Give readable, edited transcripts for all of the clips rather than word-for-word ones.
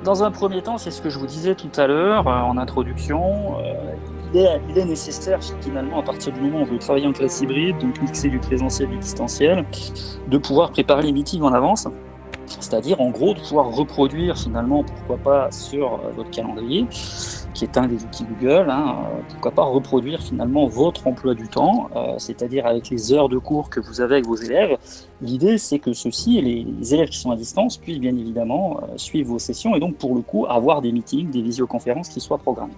Dans un premier temps, c'est ce que je vous disais tout à l'heure en introduction, il est nécessaire finalement, à partir du moment où on veut travailler en classe hybride, donc mixer du présentiel et du distanciel, de pouvoir préparer les meetings en avance. C'est-à-dire, en gros, de pouvoir reproduire finalement, pourquoi pas, sur votre calendrier, qui est un des outils Google, pourquoi pas reproduire finalement votre emploi du temps, c'est-à-dire avec les heures de cours que vous avez avec vos élèves. L'idée, c'est que ceux-ci, les élèves qui sont à distance, puissent bien évidemment suivre vos sessions et donc, pour le coup, avoir des meetings, des visioconférences qui soient programmées.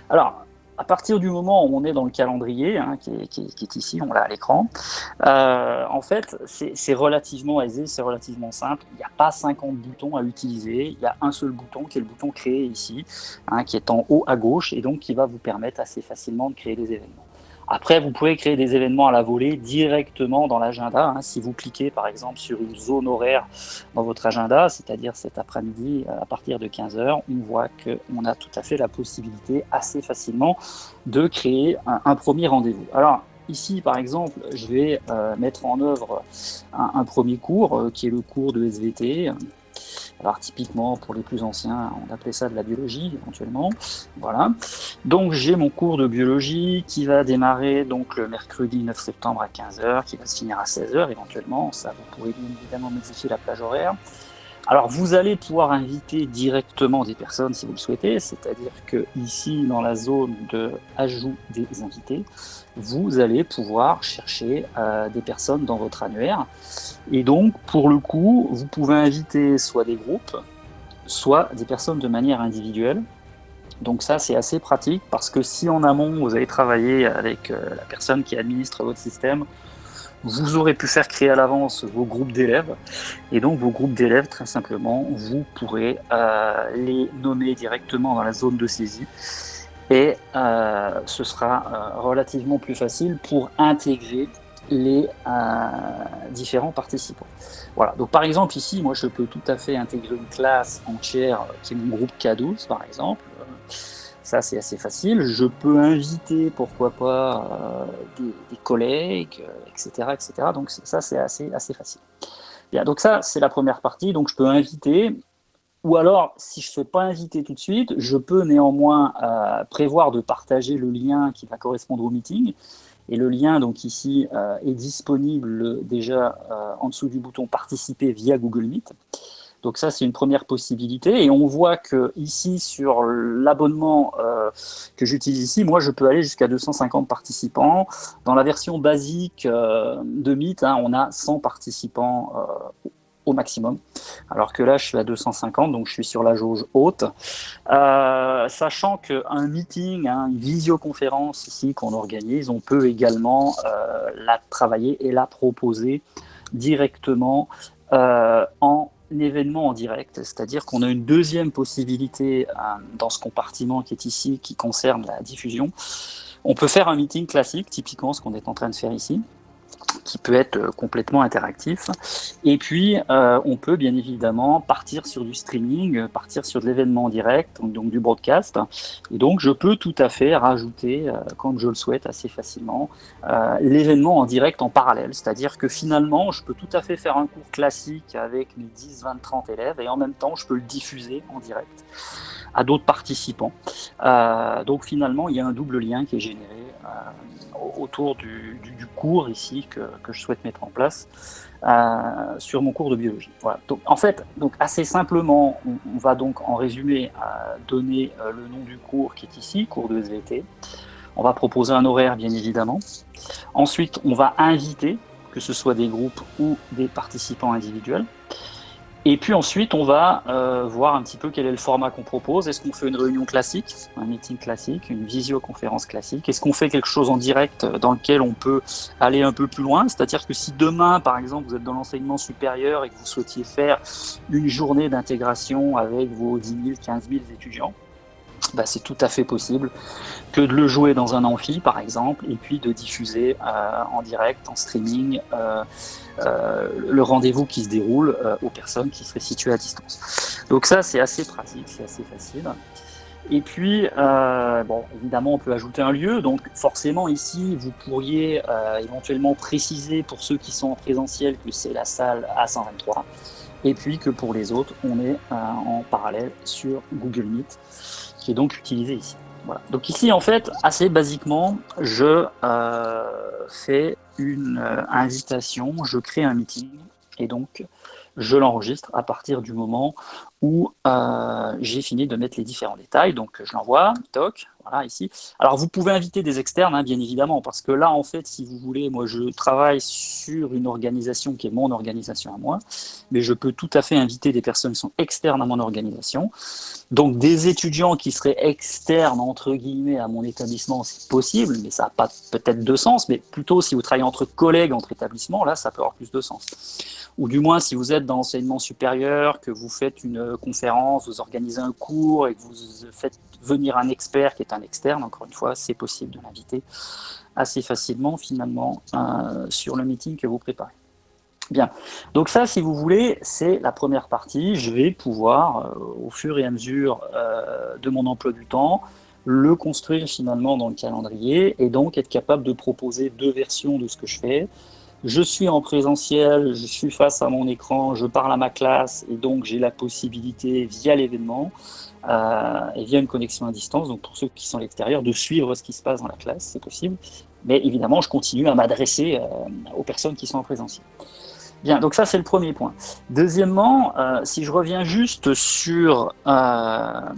Alors, à partir du moment où on est dans le calendrier, qui est ici, on l'a à l'écran, en fait, c'est relativement aisé, c'est relativement simple. Il n'y a pas 50 boutons à utiliser. Il y a un seul bouton qui est le bouton créer ici, qui est en haut à gauche et donc qui va vous permettre assez facilement de créer des événements. Après, vous pouvez créer des événements à la volée directement dans l'agenda. Si vous cliquez par exemple sur une zone horaire dans votre agenda, c'est-à-dire cet après-midi à partir de 15h, on voit qu'on a tout à fait la possibilité assez facilement de créer un premier rendez-vous. Alors, ici, par exemple, je vais mettre en œuvre un premier cours qui est le cours de SVT. Alors typiquement, pour les plus anciens, on appelait ça de la biologie éventuellement. Voilà. Donc j'ai mon cours de biologie qui va démarrer donc le mercredi 9 septembre à 15h, qui va se finir à 16h éventuellement. Ça, vous pourrez bien évidemment modifier la plage horaire. Alors, vous allez pouvoir inviter directement des personnes si vous le souhaitez, c'est-à-dire que ici, dans la zone de ajout des invités, vous allez pouvoir chercher des personnes dans votre annuaire. Et donc, pour le coup, vous pouvez inviter soit des groupes, soit des personnes de manière individuelle. Donc ça, c'est assez pratique parce que si en amont, vous avez travaillé avec la personne qui administre votre système, vous aurez pu faire créer à l'avance vos groupes d'élèves. Et donc, vos groupes d'élèves, très simplement, vous pourrez les nommer directement dans la zone de saisie. Et ce sera relativement plus facile pour intégrer les différents participants. Voilà. Donc, par exemple, ici, moi, je peux tout à fait intégrer une classe entière qui est mon groupe K12, par exemple. Ça, c'est assez facile. Je peux inviter, pourquoi pas, des collègues, etc., etc. Donc, ça, c'est assez facile. Bien, donc ça, c'est la première partie. Donc, je peux inviter. Ou alors, si je ne souhaite pas inviter tout de suite, je peux néanmoins prévoir de partager le lien qui va correspondre au meeting. Et le lien, donc ici, est disponible déjà en dessous du bouton participer via Google Meet. Donc ça, c'est une première possibilité. Et on voit que ici, sur l'abonnement que j'utilise ici, moi, je peux aller jusqu'à 250 participants. Dans la version basique de Meet, on a 100 participants au maximum. Alors que là, je suis à 250, donc je suis sur la jauge haute. Sachant qu'un meeting, une visioconférence ici qu'on organise, on peut également la travailler et la proposer directement en événement en direct, c'est-à-dire qu'on a une deuxième possibilité dans ce compartiment qui est ici, qui concerne la diffusion. On peut faire un meeting classique, typiquement ce qu'on est en train de faire ici, qui peut être complètement interactif. Et puis, on peut bien évidemment partir sur du streaming, partir sur de l'événement en direct, donc du broadcast. Et donc, je peux tout à fait rajouter, comme je le souhaite assez facilement, l'événement en direct en parallèle. C'est-à-dire que finalement, je peux tout à fait faire un cours classique avec mes 10, 20, 30 élèves et en même temps, je peux le diffuser en direct à d'autres participants. Donc finalement, il y a un double lien qui est généré autour du cours ici que je souhaite mettre en place sur mon cours de biologie. Voilà. Donc, en fait, donc assez simplement, on va donc en résumé donner le nom du cours qui est ici, cours de SVT. On va proposer un horaire, bien évidemment. Ensuite, on va inviter, que ce soit des groupes ou des participants individuels. Et puis ensuite, on va voir un petit peu quel est le format qu'on propose. Est-ce qu'on fait une réunion classique, un meeting classique, une visioconférence classique? Est-ce qu'on fait quelque chose en direct dans lequel on peut aller un peu plus loin? C'est-à-dire que si demain, par exemple, vous êtes dans l'enseignement supérieur et que vous souhaitiez faire une journée d'intégration avec vos 10 000, 15 000 étudiants, c'est tout à fait possible que de le jouer dans un amphi, par exemple, et puis de diffuser en direct, en streaming, le rendez-vous qui se déroule aux personnes qui seraient situées à distance. Donc ça, c'est assez pratique, c'est assez facile. Et puis, évidemment, on peut ajouter un lieu. Donc forcément, ici, vous pourriez éventuellement préciser pour ceux qui sont en présentiel que c'est la salle A123. et puis que pour les autres, on est en parallèle sur Google Meet, qui est donc utilisé ici. Voilà. Donc ici, en fait, assez basiquement, je fais une invitation, je crée un meeting, et donc je l'enregistre à partir du moment où j'ai fini de mettre les différents détails. Donc je l'envoie, toc, voilà ici. Alors vous pouvez inviter des externes, hein, bien évidemment, parce que là, en fait, si vous voulez, moi je travaille sur une organisation qui est mon organisation à moi, mais je peux tout à fait inviter des personnes qui sont externes à mon organisation. Donc des étudiants qui seraient externes, entre guillemets, à mon établissement, c'est possible, mais ça n'a pas peut-être de sens, mais plutôt si vous travaillez entre collègues, entre établissements, là, ça peut avoir plus de sens. Ou du moins, si vous êtes dans l'enseignement supérieur, que vous faites une conférence, vous organisez un cours et que vous faites venir un expert qui est un externe, encore une fois, c'est possible de l'inviter assez facilement, finalement, sur le meeting que vous préparez. Bien, donc ça, si vous voulez, c'est la première partie. Je vais pouvoir, au fur et à mesure de mon emploi du temps, le construire finalement dans le calendrier et donc être capable de proposer 2 versions de ce que je fais. Je suis en présentiel, je suis face à mon écran, je parle à ma classe et donc j'ai la possibilité via l'événement et via une connexion à distance, donc pour ceux qui sont à l'extérieur, de suivre ce qui se passe dans la classe, c'est possible. Mais évidemment, je continue à m'adresser aux personnes qui sont en présentiel. Bien, donc ça c'est le premier point. Deuxièmement, si je reviens juste sur la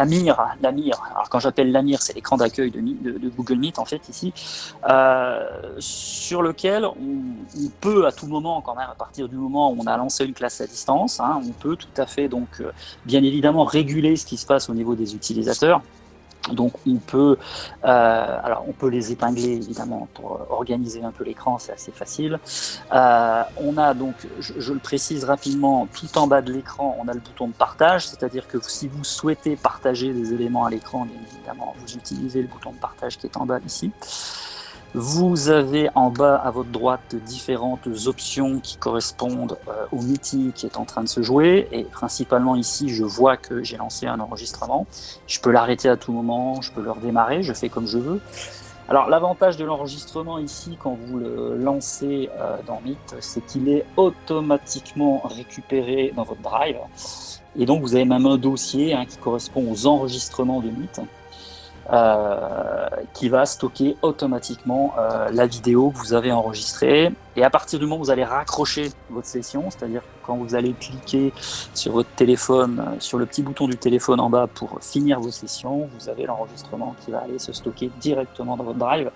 mire, alors quand j'appelle la mire, c'est l'écran d'accueil de Google Meet en fait ici, sur lequel on peut à tout moment, quand même, à partir du moment où on a lancé une classe à distance, hein, on peut tout à fait donc bien évidemment réguler ce qui se passe au niveau des utilisateurs. Donc on peut les épingler évidemment pour organiser un peu l'écran, c'est assez facile. On a donc, je le précise rapidement, tout en bas de l'écran, on a le bouton de partage, c'est-à-dire que si vous souhaitez partager des éléments à l'écran, bien évidemment, vous utilisez le bouton de partage qui est en bas ici. Vous avez en bas à votre droite différentes options qui correspondent au meeting qui est en train de se jouer, et principalement ici je vois que j'ai lancé un enregistrement. Je peux l'arrêter à tout moment, je peux le redémarrer, je fais comme je veux. Alors l'avantage de l'enregistrement ici quand vous le lancez dans Meet, c'est qu'il est automatiquement récupéré dans votre Drive, et donc vous avez même un dossier qui correspond aux enregistrements de Meet. Qui va stocker automatiquement la vidéo que vous avez enregistrée. Et à partir du moment où vous allez raccrocher votre session, c'est-à-dire que quand vous allez cliquer sur votre téléphone, sur le petit bouton du téléphone en bas pour finir vos sessions, vous avez l'enregistrement qui va aller se stocker directement dans votre Drive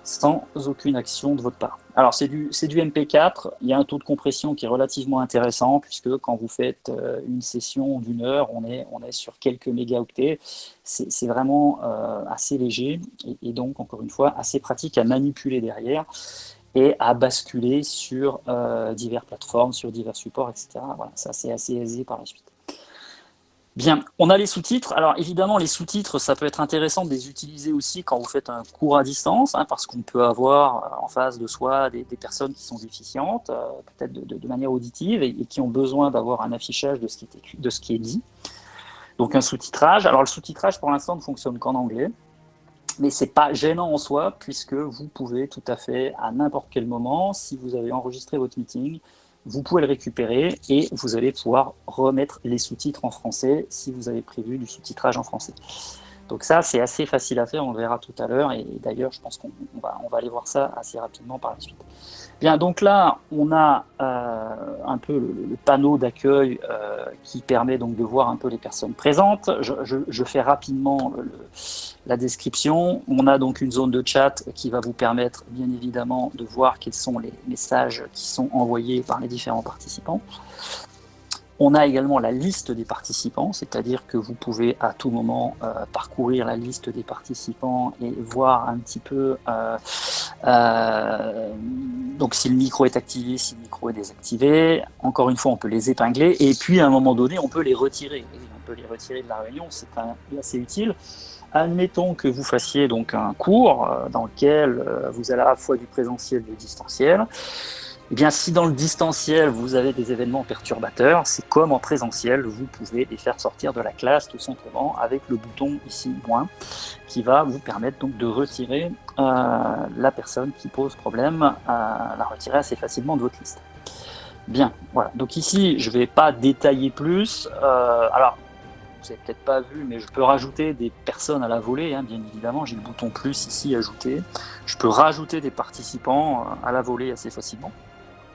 sans aucune action de votre part. Alors c'est du MP4, il y a un taux de compression qui est relativement intéressant puisque quand vous faites une session d'1 heure, on est sur quelques mégaoctets, c'est vraiment assez léger et donc encore une fois assez pratique à manipuler derrière et à basculer sur diverses plateformes, sur divers supports, etc. Voilà, ça c'est assez aisé par la suite. Bien, on a les sous-titres. Alors évidemment, les sous-titres, ça peut être intéressant de les utiliser aussi quand vous faites un cours à distance, parce qu'on peut avoir en face de soi des personnes qui sont déficientes, peut-être de manière auditive, et qui ont besoin d'avoir un affichage de ce qui est écrit, de ce qui est dit. Donc un sous-titrage. Alors le sous-titrage, pour l'instant, ne fonctionne qu'en anglais, mais c'est pas gênant en soi, puisque vous pouvez tout à fait, à n'importe quel moment, si vous avez enregistré votre meeting, vous pouvez le récupérer et vous allez pouvoir remettre les sous-titres en français si vous avez prévu du sous-titrage en français. Donc ça, c'est assez facile à faire, on le verra tout à l'heure, et d'ailleurs, je pense qu'on va aller voir ça assez rapidement par la suite. Bien, donc là, on a un peu le panneau d'accueil qui permet donc de voir un peu les personnes présentes. Je fais rapidement la description. On a donc une zone de chat qui va vous permettre, bien évidemment, de voir quels sont les messages qui sont envoyés par les différents participants. On a également la liste des participants, c'est-à-dire que vous pouvez à tout moment parcourir la liste des participants et voir un petit peu donc si le micro est activé, si le micro est désactivé. Encore une fois, on peut les épingler et puis à un moment donné, on peut les retirer. Et on peut les retirer de la réunion, c'est quand même assez utile. Admettons que vous fassiez donc un cours dans lequel vous avez à la fois du présentiel et du distanciel. Eh bien, si dans le distanciel, vous avez des événements perturbateurs, c'est comme en présentiel, vous pouvez les faire sortir de la classe tout simplement avec le bouton ici, moins, qui va vous permettre donc de retirer la personne qui pose problème, la retirer assez facilement de votre liste. Bien, voilà. Donc ici, je ne vais pas détailler plus. Alors, vous n'avez peut-être pas vu, mais je peux rajouter des personnes à la volée, hein, bien évidemment. J'ai le bouton plus ici, ajouter. Je peux rajouter des participants à la volée assez facilement.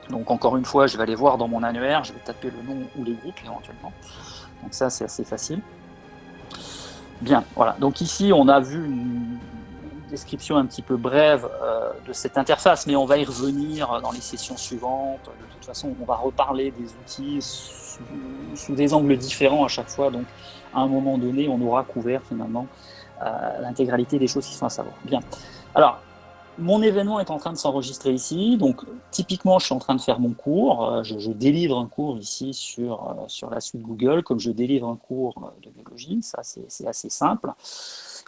Donc encore une fois, je vais aller voir dans mon annuaire, je vais taper le nom ou les groupes éventuellement. Donc ça, c'est assez facile. Bien, voilà. Donc ici, on a vu une description un petit peu brève de cette interface, mais on va y revenir dans les sessions suivantes. De toute façon, on va reparler des outils sous des angles différents à chaque fois. Donc, à un moment donné, on aura couvert finalement l'intégralité des choses qui sont à savoir. Bien. Alors, mon événement est en train de s'enregistrer ici. Donc, typiquement, je suis en train de faire mon cours. Je délivre un cours ici sur la suite Google, comme je délivre un cours de biologie. Ça, c'est assez simple.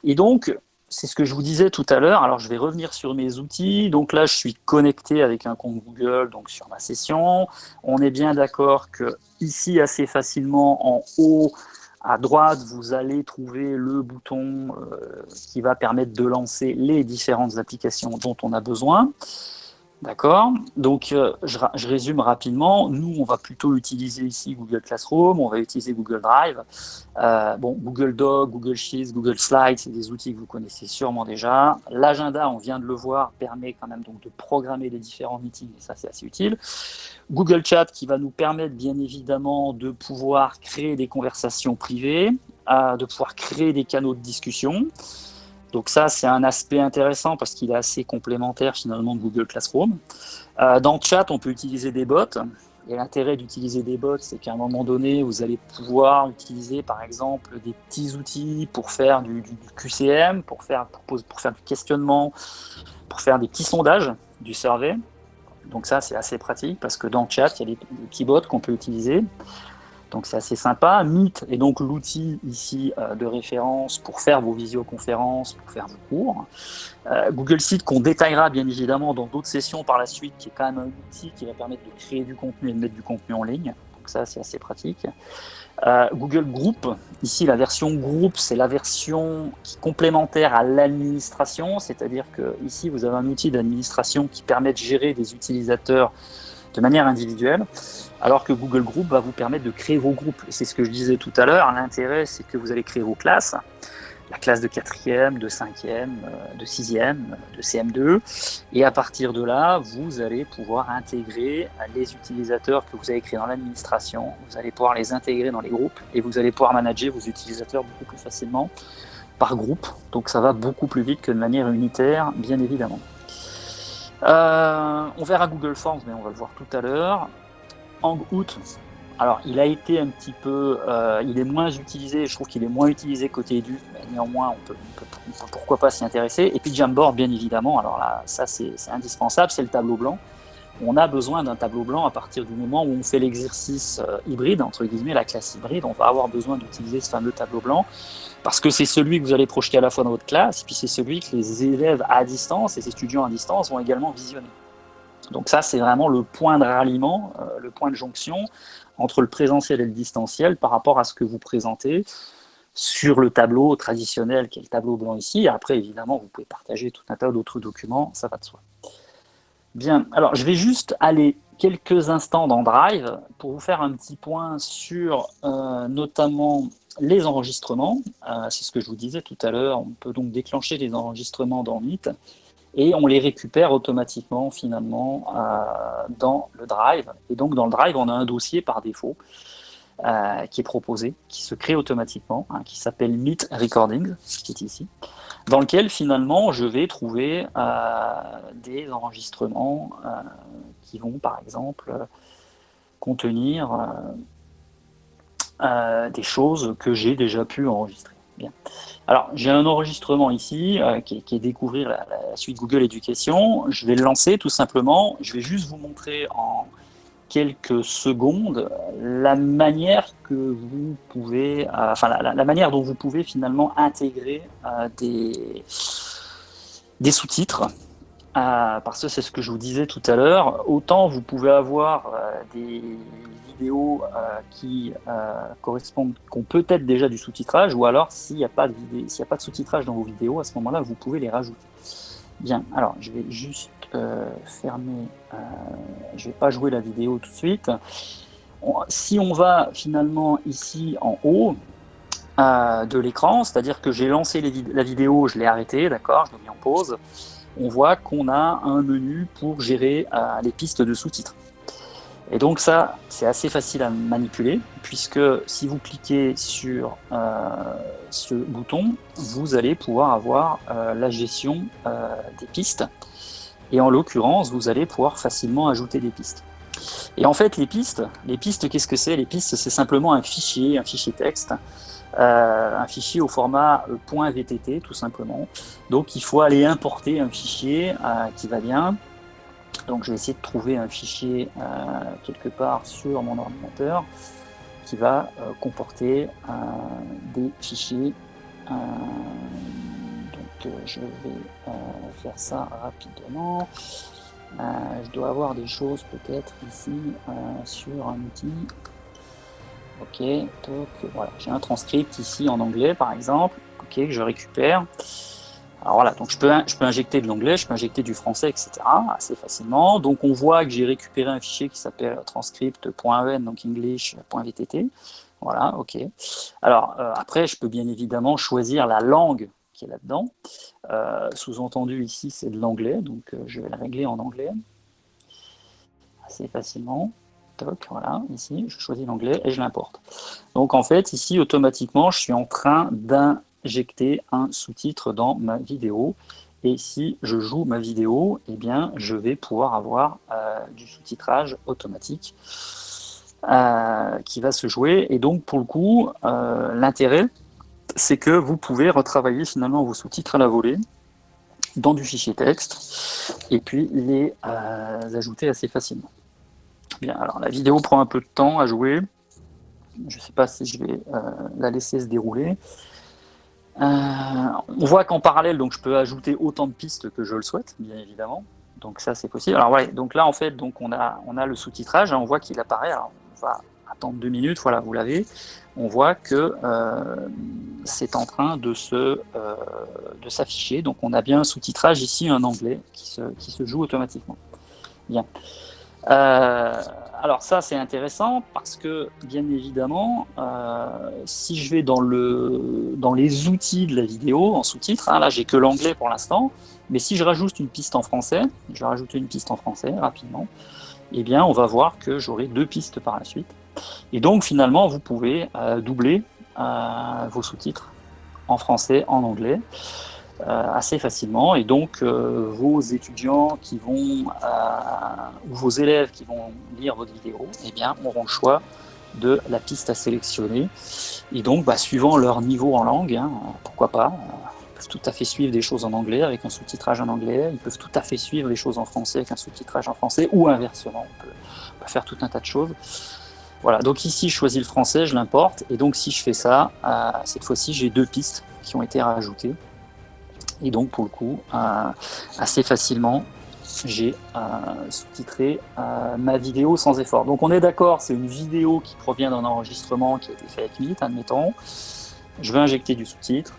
Et donc, c'est ce que je vous disais tout à l'heure. Alors, je vais revenir sur mes outils. Donc là, je suis connecté avec un compte Google donc sur ma session. On est bien d'accord que ici, assez facilement, en haut, à droite, vous allez trouver le bouton qui va permettre de lancer les différentes applications dont on a besoin. D'accord. Donc, je résume rapidement. Nous, on va plutôt utiliser ici Google Classroom, on va utiliser Google Drive. Google Doc, Google Sheets, Google Slides, c'est des outils que vous connaissez sûrement déjà. L'agenda, on vient de le voir, permet quand même donc de programmer les différents meetings, et ça, c'est assez utile. Google Chat qui va nous permettre, bien évidemment, de pouvoir créer des conversations privées, de pouvoir créer des canaux de discussion. Donc ça, c'est un aspect intéressant parce qu'il est assez complémentaire finalement de Google Classroom. Dans Chat, on peut utiliser des bots. Et l'intérêt d'utiliser des bots, c'est qu'à un moment donné, vous allez pouvoir utiliser par exemple des petits outils pour faire du QCM, pour faire du questionnement, pour faire des petits sondages du survey. Donc ça, c'est assez pratique parce que dans Chat, il y a des petits bots qu'on peut utiliser. Donc c'est assez sympa. Meet est donc l'outil ici de référence pour faire vos visioconférences, pour faire vos cours. Google Sheet qu'on détaillera bien évidemment dans d'autres sessions par la suite, qui est quand même un outil qui va permettre de créer du contenu et de mettre du contenu en ligne. Donc ça, c'est assez pratique. Google Group, ici la version groupe, c'est la version qui est complémentaire à l'administration, c'est-à-dire que ici vous avez un outil d'administration qui permet de gérer des utilisateurs de manière individuelle, alors que Google Group va vous permettre de créer vos groupes. Et c'est ce que je disais tout à l'heure, l'intérêt c'est que vous allez créer vos classes, la classe de 4e, de 5e, de 6e, de CM2, et à partir de là, vous allez pouvoir intégrer les utilisateurs que vous avez créés dans l'administration, vous allez pouvoir les intégrer dans les groupes, et vous allez pouvoir manager vos utilisateurs beaucoup plus facilement par groupe, donc ça va beaucoup plus vite que de manière unitaire, bien évidemment. On verra Google Forms, mais on va le voir tout à l'heure. Hangout, alors il a été un petit peu, il est moins utilisé, je trouve qu'il est moins utilisé côté édu, mais néanmoins on peut pourquoi pas s'y intéresser. Et puis Jamboard, bien évidemment, alors là ça c'est indispensable, c'est le tableau blanc. On a besoin d'un tableau blanc à partir du moment où on fait l'exercice hybride, entre guillemets, la classe hybride, on va avoir besoin d'utiliser ce fameux tableau blanc, parce que c'est celui que vous allez projeter à la fois dans votre classe, et puis c'est celui que les élèves à distance, les étudiants à distance vont également visionner. Donc ça, c'est vraiment le point de ralliement, le point de jonction entre le présentiel et le distanciel par rapport à ce que vous présentez sur le tableau traditionnel qui est le tableau blanc ici. Après, évidemment, vous pouvez partager tout un tas d'autres documents, ça va de soi. Bien, alors je vais juste aller quelques instants dans Drive pour vous faire un petit point sur notamment les enregistrements. C'est ce que je vous disais tout à l'heure, on peut donc déclencher les enregistrements dans Meet et on les récupère automatiquement finalement dans le Drive. Et donc dans le Drive, on a un dossier par défaut qui est proposé, qui se crée automatiquement, qui s'appelle Meet Recordings, qui est ici, dans lequel finalement je vais trouver des enregistrements qui vont par exemple contenir des choses que j'ai déjà pu enregistrer. Bien. Alors j'ai un enregistrement ici qui est découvrir la suite Google Éducation. Je vais le lancer tout simplement. Je vais juste vous montrer en quelques secondes la manière que vous pouvez, la manière dont vous pouvez finalement intégrer des sous-titres, parce que c'est ce que je vous disais tout à l'heure. Autant vous pouvez avoir des vidéos qui correspondent, qui ont peut-être déjà du sous-titrage, ou alors s'il n'y a pas de sous-titrage dans vos vidéos, à ce moment-là, vous pouvez les rajouter. Bien, alors je vais juste fermer, je ne vais pas jouer la vidéo tout de suite. Si on va finalement ici en haut de l'écran, c'est-à-dire que j'ai lancé la vidéo, je l'ai arrêtée, d'accord, je l'ai mis en pause, on voit qu'on a un menu pour gérer les pistes de sous-titres. Et donc ça, c'est assez facile à manipuler, puisque si vous cliquez sur ce bouton, vous allez pouvoir avoir la gestion des pistes. Et en l'occurrence, vous allez pouvoir facilement ajouter des pistes. Et en fait, les pistes, qu'est-ce que c'est? Les pistes, c'est simplement un fichier texte, un fichier au format .vtt, tout simplement. Donc il faut aller importer un fichier qui va bien. Donc je vais essayer de trouver un fichier quelque part sur mon ordinateur qui va comporter des fichiers. Donc je vais faire ça rapidement. Je dois avoir des choses peut-être ici sur un outil. Ok, donc voilà, j'ai un transcript ici en anglais par exemple, ok, que je récupère. Alors voilà, donc je peux injecter de l'anglais, je peux injecter du français, etc. assez facilement. Donc on voit que j'ai récupéré un fichier qui s'appelle transcript.en, donc english.vtt. Voilà, ok. Alors après, je peux bien évidemment choisir la langue qui est là-dedans. Sous-entendu ici, c'est de l'anglais, donc je vais le régler en anglais assez facilement. Toc, voilà, ici, je choisis l'anglais et je l'importe. Donc en fait, ici, automatiquement, je suis en train d'injecter un sous-titre dans ma vidéo. Et si je joue ma vidéo, eh bien, je vais pouvoir avoir du sous-titrage automatique qui va se jouer. Et donc, pour le coup, l'intérêt, c'est que vous pouvez retravailler finalement vos sous-titres à la volée dans du fichier texte et puis les ajouter assez facilement. Bien, alors la vidéo prend un peu de temps à jouer. Je ne sais pas si je vais la laisser se dérouler. On voit qu'en parallèle, donc, je peux ajouter autant de pistes que je le souhaite, bien évidemment. Donc ça, c'est possible. Alors voilà, donc là, en fait, donc, on a le sous-titrage, hein, on voit qu'il apparaît. Alors on va attendre 2 minutes, voilà, vous l'avez. On voit que c'est en train de s'afficher. Donc on a bien un sous-titrage ici, un anglais, qui se joue automatiquement. Bien. Alors ça, c'est intéressant parce que, bien évidemment, si je vais dans les outils de la vidéo en sous-titres, hein, là, j'ai que l'anglais pour l'instant, mais si je rajoute une piste en français, je vais rajouter une piste en français rapidement, eh bien, on va voir que j'aurai 2 pistes par la suite. Et donc, finalement, vous pouvez doubler vos sous-titres en français, en anglais, assez facilement. Et donc, vos étudiants qui vont, ou vos élèves qui vont lire votre vidéo, eh bien, auront le choix de la piste à sélectionner. Et donc, suivant leur niveau en langue, hein, pourquoi pas, ils peuvent tout à fait suivre des choses en anglais avec un sous-titrage en anglais, ils peuvent tout à fait suivre les choses en français avec un sous-titrage en français, ou inversement, on peut faire tout un tas de choses. Voilà, donc ici, je choisis le français, je l'importe, et donc si je fais ça, cette fois-ci, j'ai 2 pistes qui ont été rajoutées. Et donc, pour le coup, assez facilement, j'ai sous-titré ma vidéo sans effort. Donc, on est d'accord, c'est une vidéo qui provient d'un enregistrement qui a été fait avec Meet, admettons. Je vais injecter du sous-titre.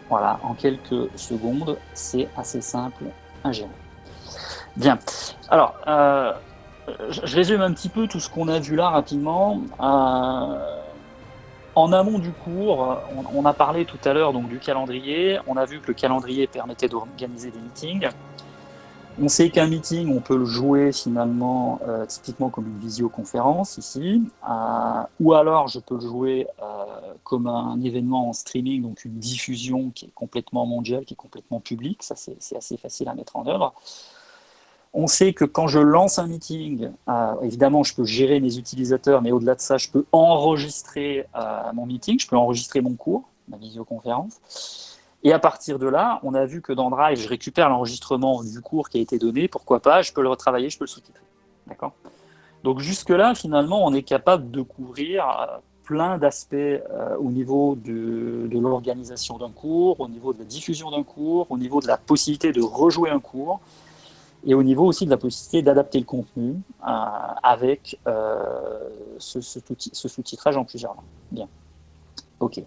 Voilà, en quelques secondes, c'est assez simple à gérer. Bien. Alors, je résume un petit peu tout ce qu'on a vu là rapidement. En amont du cours, on a parlé tout à l'heure donc du calendrier. On a vu que le calendrier permettait d'organiser des meetings. On sait qu'un meeting, on peut le jouer finalement typiquement comme une visioconférence ici, ou alors je peux le jouer comme un événement en streaming, donc une diffusion qui est complètement mondiale, qui est complètement publique. Ça, c'est assez facile à mettre en œuvre. On sait que quand je lance un meeting, évidemment, je peux gérer mes utilisateurs, mais au-delà de ça, je peux enregistrer mon meeting, je peux enregistrer mon cours, ma visioconférence. Et à partir de là, on a vu que dans Drive, je récupère l'enregistrement du cours qui a été donné. Pourquoi pas, je peux le retravailler, je peux le sous-titrer. D'accord ? Donc jusque-là, finalement, on est capable de couvrir plein d'aspects au niveau de l'organisation d'un cours, au niveau de la diffusion d'un cours, au niveau de la possibilité de rejouer un cours, et au niveau aussi de la possibilité d'adapter le contenu avec ce sous-titrage en plusieurs langues. Bien. Ok.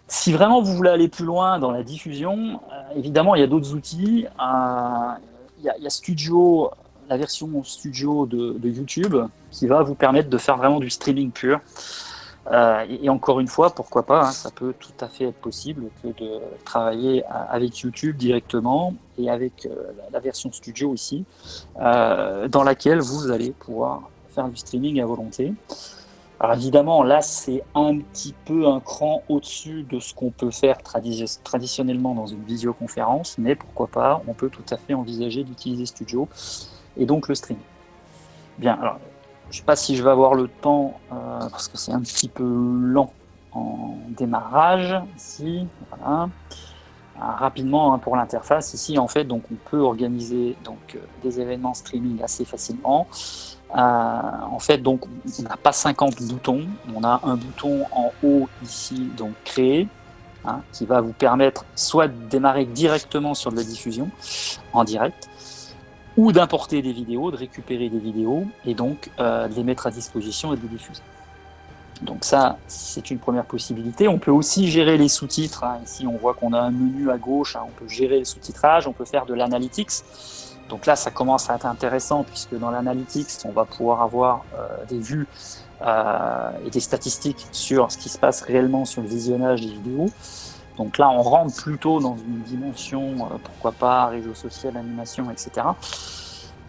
Si vraiment vous voulez aller plus loin dans la diffusion, évidemment, il y a d'autres outils. Il y a Studio, la version Studio de YouTube, qui va vous permettre de faire vraiment du streaming pur. Et encore une fois, pourquoi pas, hein, ça peut tout à fait être possible que de travailler avec YouTube directement et avec la version Studio ici, dans laquelle vous allez pouvoir faire du streaming à volonté. Alors évidemment, là, c'est un petit peu un cran au-dessus de ce qu'on peut faire traditionnellement dans une visioconférence, mais pourquoi pas, on peut tout à fait envisager d'utiliser Studio et donc le streaming. Bien, alors, je ne sais pas si je vais avoir le temps, parce que c'est un petit peu lent en démarrage, ici, voilà. Rapidement, hein, pour l'interface, ici, en fait, donc, on peut organiser donc, des événements streaming assez facilement. En fait, donc, on n'a pas 50 boutons, on a un bouton en haut ici, donc créer, hein, qui va vous permettre soit de démarrer directement sur de la diffusion en direct, ou d'importer des vidéos, de récupérer des vidéos, et donc de les mettre à disposition et de les diffuser. Donc ça, c'est une première possibilité. On peut aussi gérer les sous-titres, hein. Ici, on voit qu'on a un menu à gauche, hein. On peut gérer le sous-titrage, on peut faire de l'analytics. Donc là, ça commence à être intéressant, puisque dans l'analytics, on va pouvoir avoir des vues et des statistiques sur ce qui se passe réellement sur le visionnage des vidéos. Donc là, on rentre plutôt dans une dimension, pourquoi pas, réseau social, animation, etc.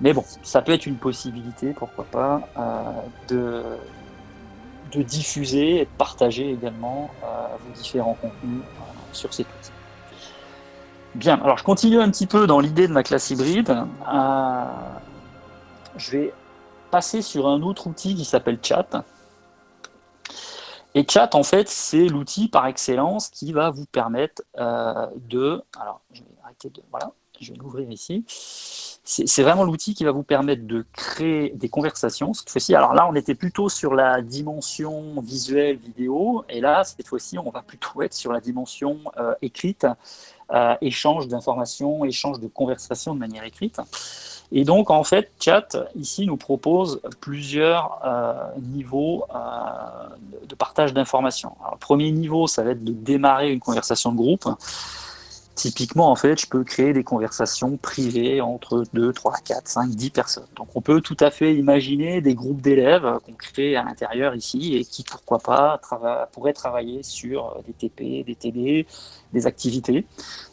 Mais bon, ça peut être une possibilité, pourquoi pas, de diffuser et de partager également vos différents contenus sur cet outil. Bien, alors je continue un petit peu dans l'idée de ma classe hybride. Je vais passer sur un autre outil qui s'appelle Chat. Et Chat, en fait, c'est l'outil par excellence qui va vous permettre de... Alors, je vais arrêter de... Voilà, je vais l'ouvrir ici. C'est vraiment l'outil qui va vous permettre de créer des conversations. Cette fois-ci, alors là, on était plutôt sur la dimension visuelle, vidéo. Et là, cette fois-ci, on va plutôt être sur la dimension écrite, échange d'informations, échange de conversations de manière écrite. Et donc, en fait, Chat, ici, nous propose plusieurs niveaux de partage d'informations. Le premier niveau, ça va être de démarrer une conversation de groupe. Typiquement, en fait, je peux créer des conversations privées entre 2, 3, 4, 5, 10 personnes. Donc, on peut tout à fait imaginer des groupes d'élèves qu'on crée à l'intérieur ici et qui, pourquoi pas, pourraient travailler sur des TP, des TD, des activités.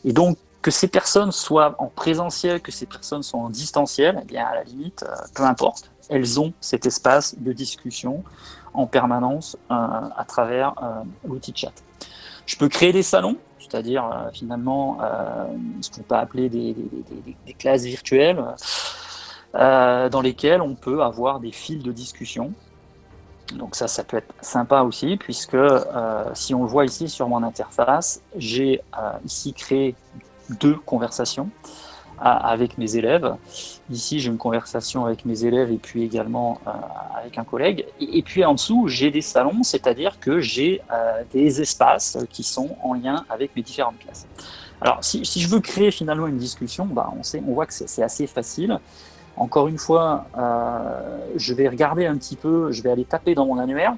Et donc, que ces personnes soient en présentiel, que ces personnes soient en distanciel, eh bien, à la limite, peu importe, elles ont cet espace de discussion en permanence à travers l'outil chat. Je peux créer des salons, c'est-à-dire finalement ce qu'on peut appeler des classes virtuelles dans lesquelles on peut avoir des fils de discussion. Donc ça peut être sympa aussi, puisque si on le voit ici sur mon interface, j'ai ici créé 2 conversations avec mes élèves. Ici, j'ai une conversation avec mes élèves et puis également avec un collègue. Et puis en dessous, j'ai des salons, c'est-à-dire que j'ai des espaces qui sont en lien avec mes différentes classes. Alors, si je veux créer finalement une discussion, on voit que c'est assez facile. Encore une fois, je vais regarder un petit peu, je vais aller taper dans mon annuaire.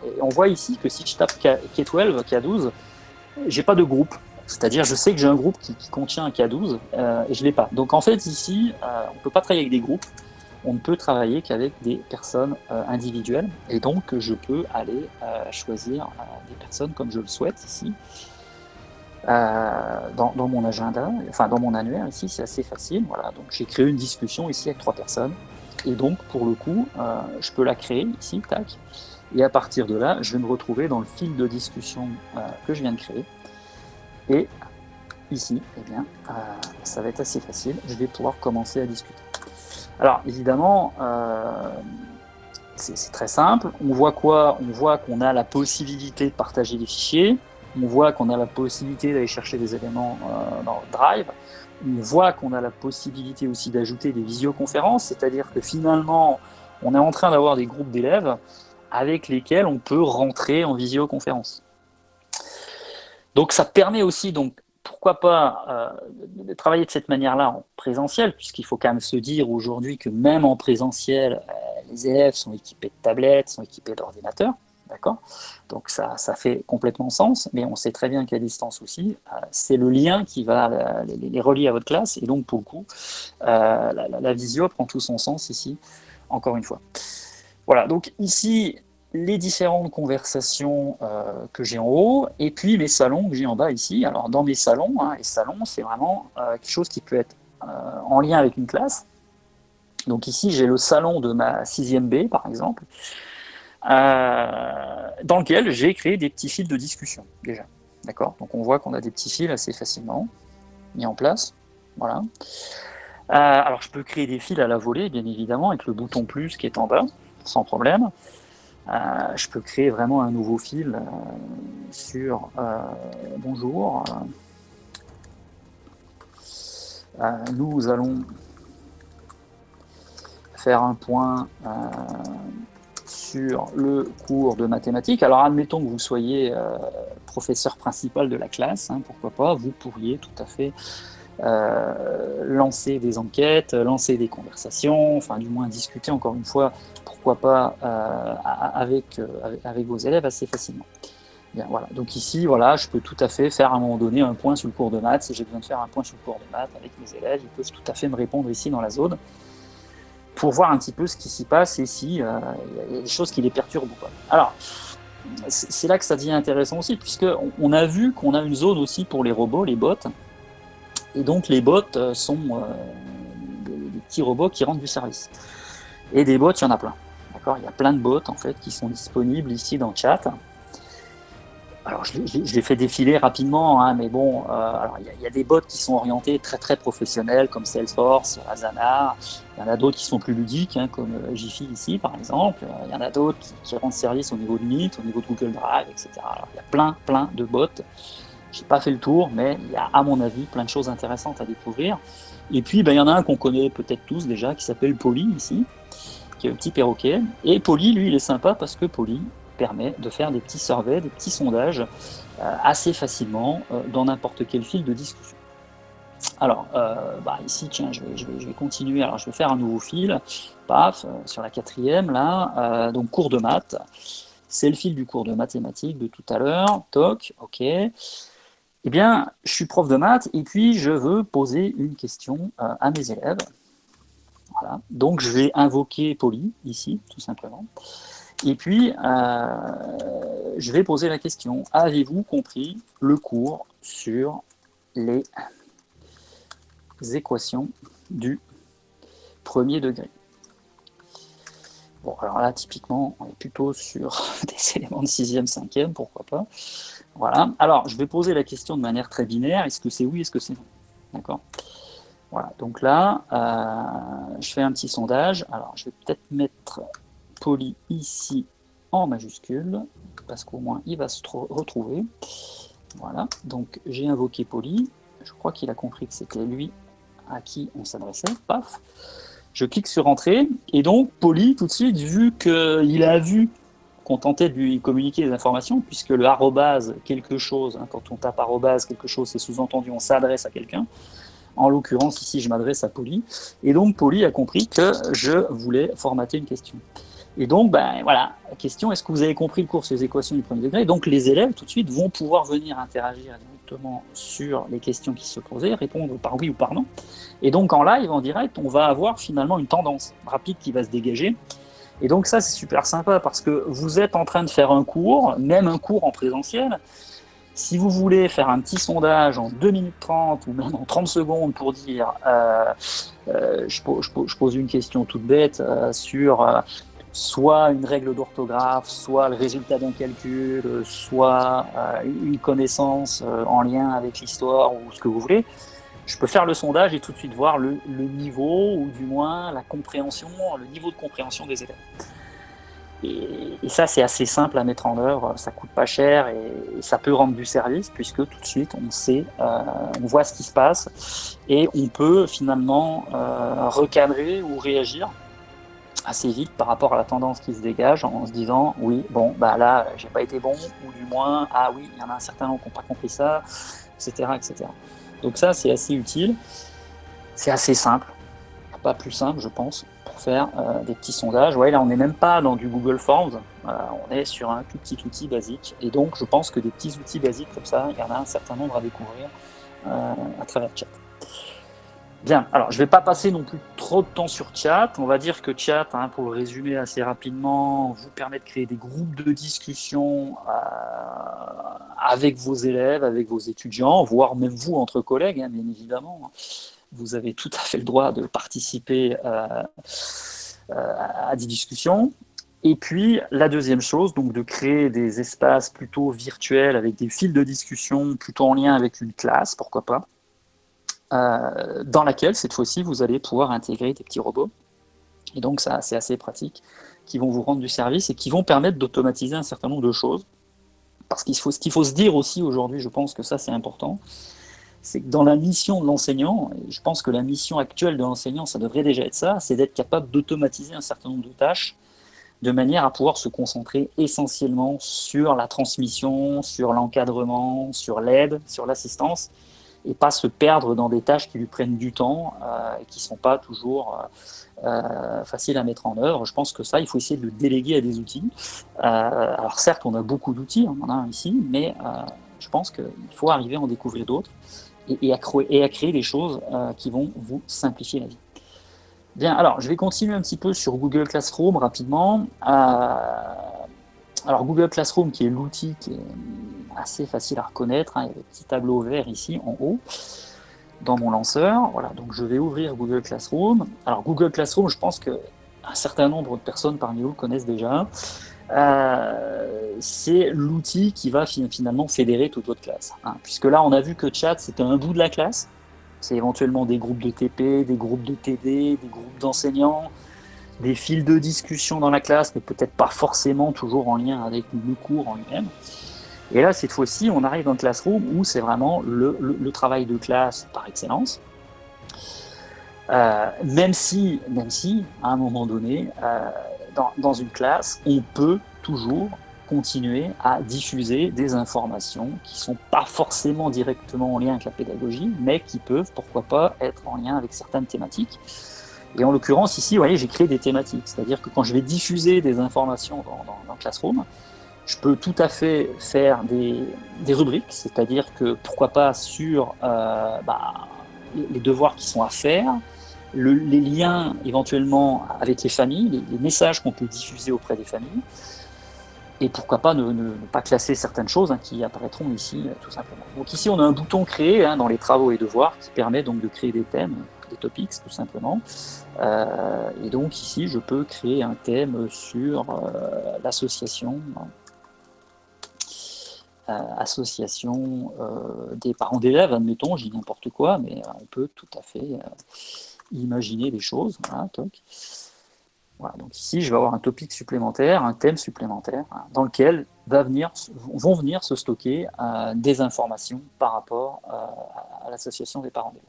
Et on voit ici que si je tape K12, K12, j'ai pas de groupe. C'est-à-dire, je sais que j'ai un groupe qui contient un K12 et je ne l'ai pas. Donc, en fait, ici, on ne peut pas travailler avec des groupes. On ne peut travailler qu'avec des personnes individuelles. Et donc, je peux aller choisir des personnes comme je le souhaite ici. Dans mon agenda, enfin dans mon annuaire ici, c'est assez facile. Voilà, donc j'ai créé une discussion ici avec 3 personnes. Et donc, pour le coup, je peux la créer ici, tac. Et à partir de là, je vais me retrouver dans le fil de discussion que je viens de créer. Et ici, eh bien, ça va être assez facile. Je vais pouvoir commencer à discuter. Alors, évidemment, c'est très simple. On voit quoi? On voit qu'on a la possibilité de partager des fichiers. On voit qu'on a la possibilité d'aller chercher des éléments dans Drive. On voit qu'on a la possibilité aussi d'ajouter des visioconférences, c'est-à-dire que finalement, on est en train d'avoir des groupes d'élèves avec lesquels on peut rentrer en visioconférence. Donc ça permet aussi, donc, pourquoi pas, de travailler de cette manière-là en présentiel, puisqu'il faut quand même se dire aujourd'hui que même en présentiel, les élèves sont équipés de tablettes, sont équipés d'ordinateurs. D'accord? Donc ça fait complètement sens, mais on sait très bien qu'à distance aussi, c'est le lien qui va les relier à votre classe, et donc pour le coup, la visio prend tout son sens ici, encore une fois. Voilà, donc ici, les différentes conversations que j'ai en haut, et puis mes salons que j'ai en bas ici. Alors dans mes salons, hein, les salons, c'est vraiment quelque chose qui peut être en lien avec une classe. Donc ici, j'ai le salon de ma 6e B, par exemple, dans lequel j'ai créé des petits fils de discussion, déjà. D'accord? Donc on voit qu'on a des petits fils assez facilement mis en place. Voilà. Alors je peux créer des fils à la volée, bien évidemment, avec le bouton plus qui est en bas, sans problème. Je peux créer vraiment un nouveau fil sur bonjour. Nous allons faire un point sur le cours de mathématiques. Alors admettons que vous soyez professeur principal de la classe, hein, pourquoi pas, vous pourriez tout à fait lancer des enquêtes, lancer des conversations, enfin du moins discuter encore une fois, pourquoi pas avec vos élèves assez facilement. Bien, voilà. Donc ici, voilà, je peux tout à fait faire à un moment donné un point sur le cours de maths. Si j'ai besoin de faire un point sur le cours de maths avec mes élèves, ils peuvent tout à fait me répondre ici dans la zone pour voir un petit peu ce qui s'y passe et si il y a des choses qui les perturbent ou pas. Alors, c'est là que ça devient intéressant aussi, puisqu'on a vu qu'on a une zone aussi pour les robots, les bots. Et donc les bots sont des petits robots qui rendent du service. Et des bots, il y en a plein. D'accord ? Il y a plein de bots en fait qui sont disponibles ici dans le chat. Alors je les fais défiler rapidement, hein, mais bon, alors il y a des bots qui sont orientés très très professionnels comme Salesforce, Asana. Il y en a d'autres qui sont plus ludiques, hein, comme Jiffy ici par exemple. Il y en a d'autres qui rendent service au niveau de Meet, au niveau de Google Drive, etc. Alors il y a plein de bots. Je n'ai pas fait le tour, mais il y a, à mon avis, plein de choses intéressantes à découvrir. Et puis, il y en a un qu'on connaît peut-être tous déjà, qui s'appelle Polly, ici, qui est le petit perroquet. Et Polly, lui, il est sympa parce que Polly permet de faire des petits surveys, des petits sondages assez facilement dans n'importe quel fil de discussion. Alors, ici, tiens, je vais continuer. Alors, je vais faire un nouveau fil. Paf, sur la 4e, là. Donc, cours de maths. C'est le fil du cours de mathématiques de tout à l'heure. Toc, ok. Eh bien, je suis prof de maths et puis je veux poser une question à mes élèves. Voilà. Donc, je vais invoquer Polly, ici, tout simplement. Et puis, je vais poser la question. Avez-vous compris le cours sur les équations du premier degré? Bon, alors là, typiquement, on est plutôt sur des éléments de 6e, 5e, pourquoi pas. Voilà. Alors, je vais poser la question de manière très binaire. Est-ce que c'est oui, est-ce que c'est non? D'accord. Voilà. Donc là, je fais un petit sondage. Alors, je vais peut-être mettre Polly ici en majuscule, parce qu'au moins, il va se retrouver. Voilà. Donc, j'ai invoqué Polly. Je crois qu'il a compris que c'était lui à qui on s'adressait. Paf. Je clique sur Entrée. Et donc, Polly, tout de suite, vu qu'il a vu qu'on tentait de lui communiquer des informations, puisque le arrobase quelque chose, hein, quand on tape arrobase quelque chose, c'est sous-entendu on s'adresse à quelqu'un. En l'occurrence, ici, je m'adresse à Polly. Et donc, Polly a compris que je voulais formater une question. Et donc, voilà, la question, est-ce que vous avez compris le cours sur les équations du premier degré? Donc, les élèves, tout de suite, vont pouvoir venir interagir directement sur les questions qui se posaient, répondre par oui ou par non. Et donc, en live, en direct, on va avoir finalement une tendance rapide qui va se dégager. Et donc ça, c'est super sympa parce que vous êtes en train de faire un cours, même un cours en présentiel. Si vous voulez faire un petit sondage en 2 minutes 30 ou même en 30 secondes pour dire je pose une question toute bête sur soit une règle d'orthographe, soit le résultat d'un calcul, soit une connaissance en lien avec l'histoire ou ce que vous voulez, je peux faire le sondage et tout de suite voir le niveau, ou du moins la compréhension, le niveau de compréhension des élèves. Et ça, c'est assez simple à mettre en œuvre, ça coûte pas cher et ça peut rendre du service puisque tout de suite on sait, on voit ce qui se passe et on peut finalement recadrer ou réagir assez vite par rapport à la tendance qui se dégage en se disant oui, bon, là, j'ai pas été bon, ou du moins, ah oui, il y en a un certain nombre qui n'ont pas compris ça, etc., etc. Donc ça, c'est assez utile, c'est assez simple, pas plus simple, je pense, pour faire des petits sondages. Ouais, là, on n'est même pas dans du Google Forms, On est sur un tout petit outil basique. Et donc, je pense que des petits outils basiques comme ça, il y en a un certain nombre à découvrir à travers Chat. Bien, alors je ne vais pas passer non plus trop de temps sur Chat. On va dire que Chat, pour le résumer assez rapidement, vous permet de créer des groupes de discussion avec vos élèves, avec vos étudiants, voire même vous entre collègues, bien évidemment. Vous avez tout à fait le droit de participer à des discussions. Et puis, la deuxième chose, donc de créer des espaces plutôt virtuels avec des fils de discussion plutôt en lien avec une classe, pourquoi pas, dans laquelle, cette fois-ci, vous allez pouvoir intégrer des petits robots. Et donc, ça, c'est assez pratique, qui vont vous rendre du service et qui vont permettre d'automatiser un certain nombre de choses. Parce ce qu'il faut se dire aussi aujourd'hui, je pense que ça, c'est important, c'est que dans la mission de l'enseignant, et je pense que la mission actuelle de l'enseignant, ça devrait déjà être ça, c'est d'être capable d'automatiser un certain nombre de tâches de manière à pouvoir se concentrer essentiellement sur la transmission, sur l'encadrement, sur l'aide, sur l'assistance, et pas se perdre dans des tâches qui lui prennent du temps et qui ne sont pas toujours faciles à mettre en œuvre. Je pense que ça, il faut essayer de le déléguer à des outils. Alors certes, on a beaucoup d'outils, on en a un ici, mais je pense qu'il faut arriver à en découvrir d'autres et à créer des choses qui vont vous simplifier la vie. Bien, alors je vais continuer un petit peu sur Google Classroom rapidement. Alors Google Classroom, qui est l'outil qui est assez facile à reconnaître, il y a le petit tableau vert ici en haut dans mon lanceur. Voilà, donc je vais ouvrir Google Classroom. Alors Google Classroom, je pense qu'un certain nombre de personnes parmi vous le connaissent déjà. C'est l'outil qui va finalement fédérer toute votre classe. Puisque là, on a vu que Chat, c'était un bout de la classe. C'est éventuellement des groupes de TP, des groupes de TD, des groupes d'enseignants, des fils de discussion dans la classe, mais peut-être pas forcément toujours en lien avec le cours en lui-même. Et là, cette fois-ci, on arrive dans le Classroom où c'est vraiment le travail de classe par excellence. Même si, à un moment donné, dans une classe, on peut toujours continuer à diffuser des informations qui ne sont pas forcément directement en lien avec la pédagogie, mais qui peuvent, pourquoi pas, être en lien avec certaines thématiques. Et en l'occurrence, ici, vous voyez, j'ai créé des thématiques. C'est-à-dire que quand je vais diffuser des informations dans Classroom, je peux tout à fait faire des rubriques, c'est-à-dire que, pourquoi pas, sur les devoirs qui sont à faire, les liens éventuellement avec les familles, les messages qu'on peut diffuser auprès des familles, et pourquoi pas ne pas classer certaines choses qui apparaîtront ici tout simplement. Donc ici on a un bouton créé dans les travaux et devoirs qui permet donc de créer des thèmes, des topics tout simplement. Et donc ici je peux créer un thème sur l'association des parents d'élèves, admettons, je dis n'importe quoi, mais on peut tout à fait imaginer des choses. Voilà, toc. Voilà, donc ici, je vais avoir un topic supplémentaire, un thème supplémentaire, dans lequel vont venir se stocker des informations par rapport à l'association des parents d'élèves.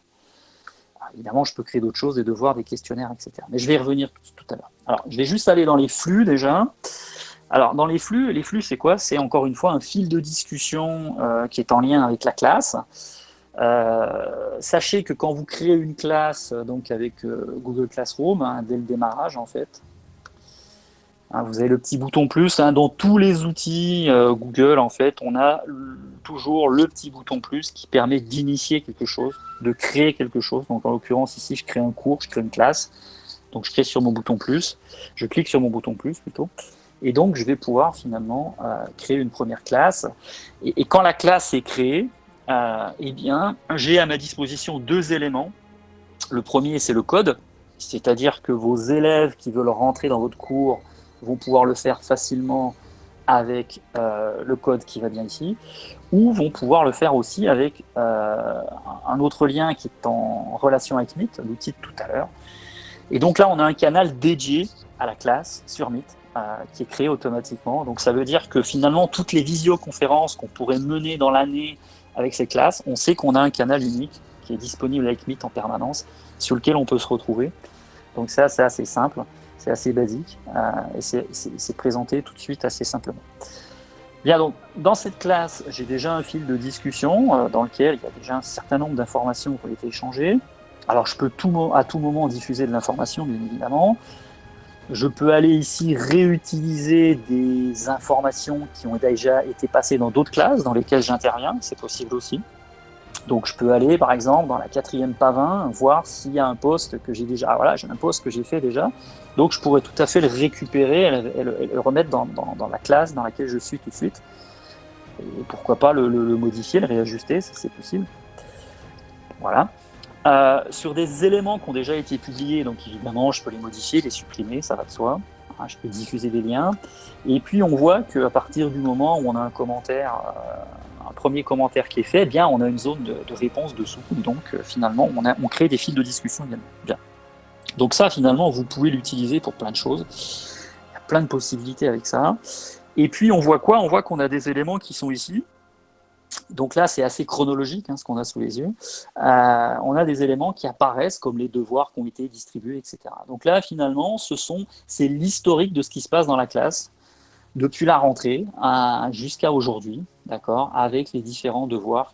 Alors, évidemment, je peux créer d'autres choses, des devoirs, des questionnaires, etc. Mais je vais y revenir tout à l'heure. Alors, je vais juste aller dans les flux déjà. Alors, dans les flux, c'est quoi? C'est encore une fois un fil de discussion qui est en lien avec la classe. Sachez que quand vous créez une classe donc avec Google Classroom, dès le démarrage en fait, vous avez le petit bouton plus. Dans tous les outils Google en fait, on a toujours le petit bouton plus qui permet d'initier quelque chose, de créer quelque chose. Donc en l'occurrence ici, je crée un cours, je crée une classe. Donc je clique sur mon bouton plus, plutôt. Et donc je vais pouvoir finalement créer une première classe. Et quand la classe est créée, eh bien, j'ai à ma disposition deux éléments. Le premier, c'est le code, c'est-à-dire que vos élèves qui veulent rentrer dans votre cours vont pouvoir le faire facilement avec le code qui va bien ici, ou vont pouvoir le faire aussi avec un autre lien qui est en relation avec Meet, l'outil de tout à l'heure. Et donc là, on a un canal dédié à la classe sur Meet qui est créé automatiquement. Donc ça veut dire que finalement, toutes les visioconférences qu'on pourrait mener dans l'année avec ces classes, on sait qu'on a un canal unique qui est disponible avec Meet en permanence, sur lequel on peut se retrouver. Donc ça, c'est assez simple, c'est assez basique, et c'est présenté tout de suite assez simplement. Bien, donc dans cette classe, j'ai déjà un fil de discussion dans lequel il y a déjà un certain nombre d'informations qui ont été échangées. Alors je peux à tout moment diffuser de l'information, bien évidemment. Je peux aller ici réutiliser des informations qui ont déjà été passées dans d'autres classes dans lesquelles j'interviens, c'est possible aussi. Donc je peux aller par exemple dans la 4e pavin, voir s'il y a un poste que j'ai déjà. Ah, voilà, j'ai un poste que j'ai fait déjà. Donc je pourrais tout à fait le récupérer et le remettre dans la classe dans laquelle je suis tout de suite. Et pourquoi pas le modifier, le réajuster, ça c'est possible. Voilà. Sur des éléments qui ont déjà été publiés, donc évidemment je peux les modifier, les supprimer, ça va de soi. Je peux diffuser des liens. Et puis on voit qu'à partir du moment où on a un commentaire, un premier commentaire qui est fait, eh bien on a une zone de réponse dessous. Donc finalement on crée des fils de discussion également. Bien. Donc ça finalement vous pouvez l'utiliser pour plein de choses. Il y a plein de possibilités avec ça. Et puis on voit quoi? On voit qu'on a des éléments qui sont ici. Donc là, c'est assez chronologique, ce qu'on a sous les yeux. On a des éléments qui apparaissent comme les devoirs qui ont été distribués, etc. Donc là, finalement, c'est l'historique de ce qui se passe dans la classe depuis la rentrée jusqu'à aujourd'hui, d'accord, avec les différents devoirs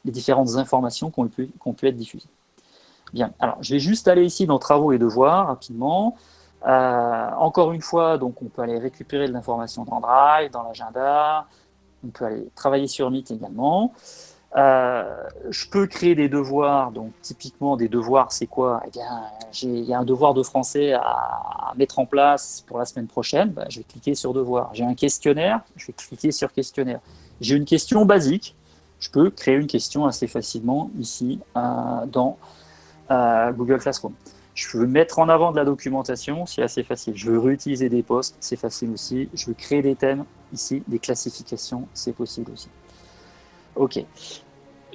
les différentes informations qui ont pu être diffusées. Bien, alors je vais juste aller ici dans Travaux et devoirs rapidement. Encore une fois, donc on peut aller récupérer de l'information dans Drive, dans l'agenda. On peut aller travailler sur Meet également. Je peux créer des devoirs. Donc, typiquement, des devoirs, c'est quoi? Eh bien, il y a un devoir de français à mettre en place pour la semaine prochaine. Je vais cliquer sur devoir. J'ai un questionnaire. Je vais cliquer sur questionnaire. J'ai une question basique. Je peux créer une question assez facilement ici dans Google Classroom. Je veux mettre en avant de la documentation, c'est assez facile. Je veux réutiliser des posts, c'est facile aussi. Je veux créer des thèmes, ici, des classifications, c'est possible aussi. Ok.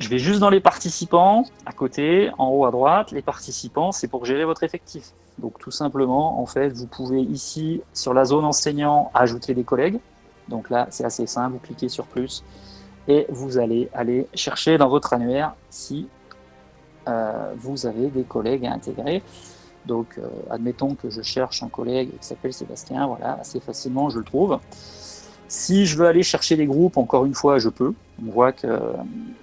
Je vais juste dans les participants, à côté, en haut à droite. Les participants, c'est pour gérer votre effectif. Donc tout simplement, en fait, vous pouvez ici, sur la zone enseignant, ajouter des collègues. Donc là, c'est assez simple, vous cliquez sur plus et vous allez aller chercher dans votre annuaire si vous avez des collègues à intégrer. Donc, admettons que je cherche un collègue qui s'appelle Sébastien, voilà, assez facilement je le trouve. Si je veux aller chercher des groupes, encore une fois, je peux. On voit que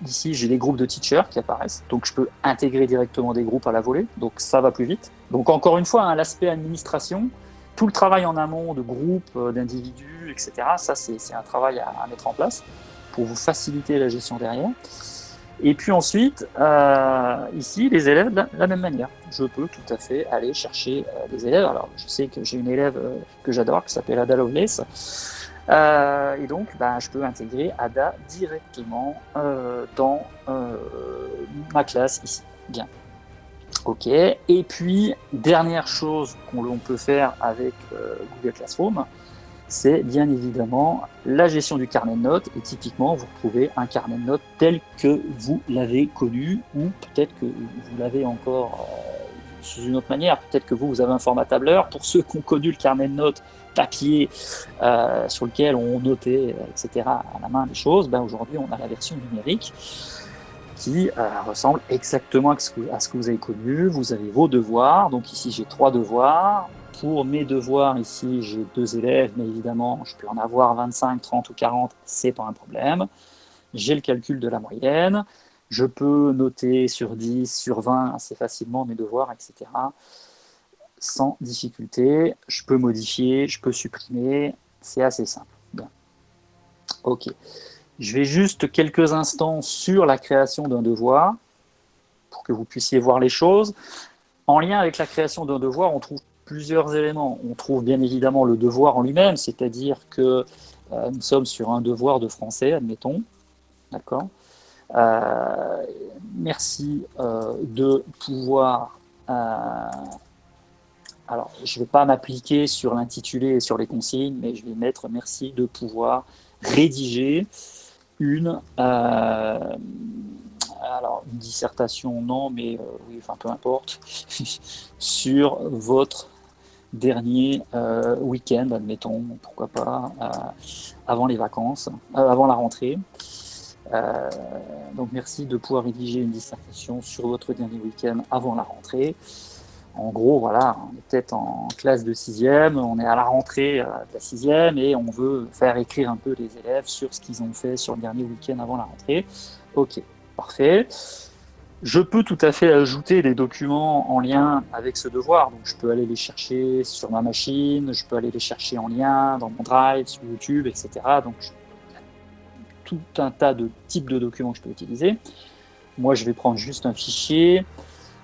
ici, j'ai des groupes de teachers qui apparaissent, donc je peux intégrer directement des groupes à la volée, donc ça va plus vite. Donc encore une fois, l'aspect administration, tout le travail en amont de groupes, d'individus, etc., ça c'est un travail à mettre en place pour vous faciliter la gestion derrière. Et puis ensuite, ici, les élèves, de la même manière. Je peux tout à fait aller chercher des élèves. Alors, je sais que j'ai une élève que j'adore, qui s'appelle Ada Lovelace. Et donc, je peux intégrer Ada directement dans ma classe ici. Bien. OK. Et puis, dernière chose qu'on peut faire avec Google Classroom, c'est bien évidemment la gestion du carnet de notes. Et typiquement, vous retrouvez un carnet de notes tel que vous l'avez connu, ou peut-être que vous l'avez encore sous une autre manière. Peut-être que vous avez un format tableur. Pour ceux qui ont connu le carnet de notes papier sur lequel on notait, etc., à la main les choses, aujourd'hui, on a la version numérique qui ressemble exactement à ce que vous avez connu. Vous avez vos devoirs. Donc ici, j'ai 3 devoirs. Pour mes devoirs, ici, j'ai 2 élèves, mais évidemment, je peux en avoir 25, 30 ou 40, c'est pas un problème. J'ai le calcul de la moyenne. Je peux noter sur 10, sur 20 assez facilement mes devoirs, etc. Sans difficulté. Je peux modifier, je peux supprimer. C'est assez simple. Bien. OK. Je vais juste quelques instants sur la création d'un devoir pour que vous puissiez voir les choses. En lien avec la création d'un devoir, on trouve plusieurs éléments. On trouve bien évidemment le devoir en lui-même, c'est-à-dire que nous sommes sur un devoir de français, admettons. D'accord. Merci de pouvoir... alors, je ne vais pas m'appliquer sur l'intitulé et sur les consignes, mais je vais mettre merci de pouvoir rédiger une dissertation, non, mais oui, enfin peu importe, sur votre dernier week-end, admettons, pourquoi pas, avant les vacances, avant la rentrée. Donc merci de pouvoir rédiger une dissertation sur votre dernier week-end avant la rentrée. En gros, voilà, on est peut-être en classe de 6e, on est à la rentrée de la 6e et on veut faire écrire un peu les élèves sur ce qu'ils ont fait sur le dernier week-end avant la rentrée. Ok, parfait. Je peux tout à fait ajouter des documents en lien avec ce devoir. Donc, je peux aller les chercher sur ma machine, je peux aller les chercher en lien dans mon Drive, sur YouTube, etc. Donc, il y a tout un tas de types de documents que je peux utiliser. Moi, je vais prendre juste un fichier.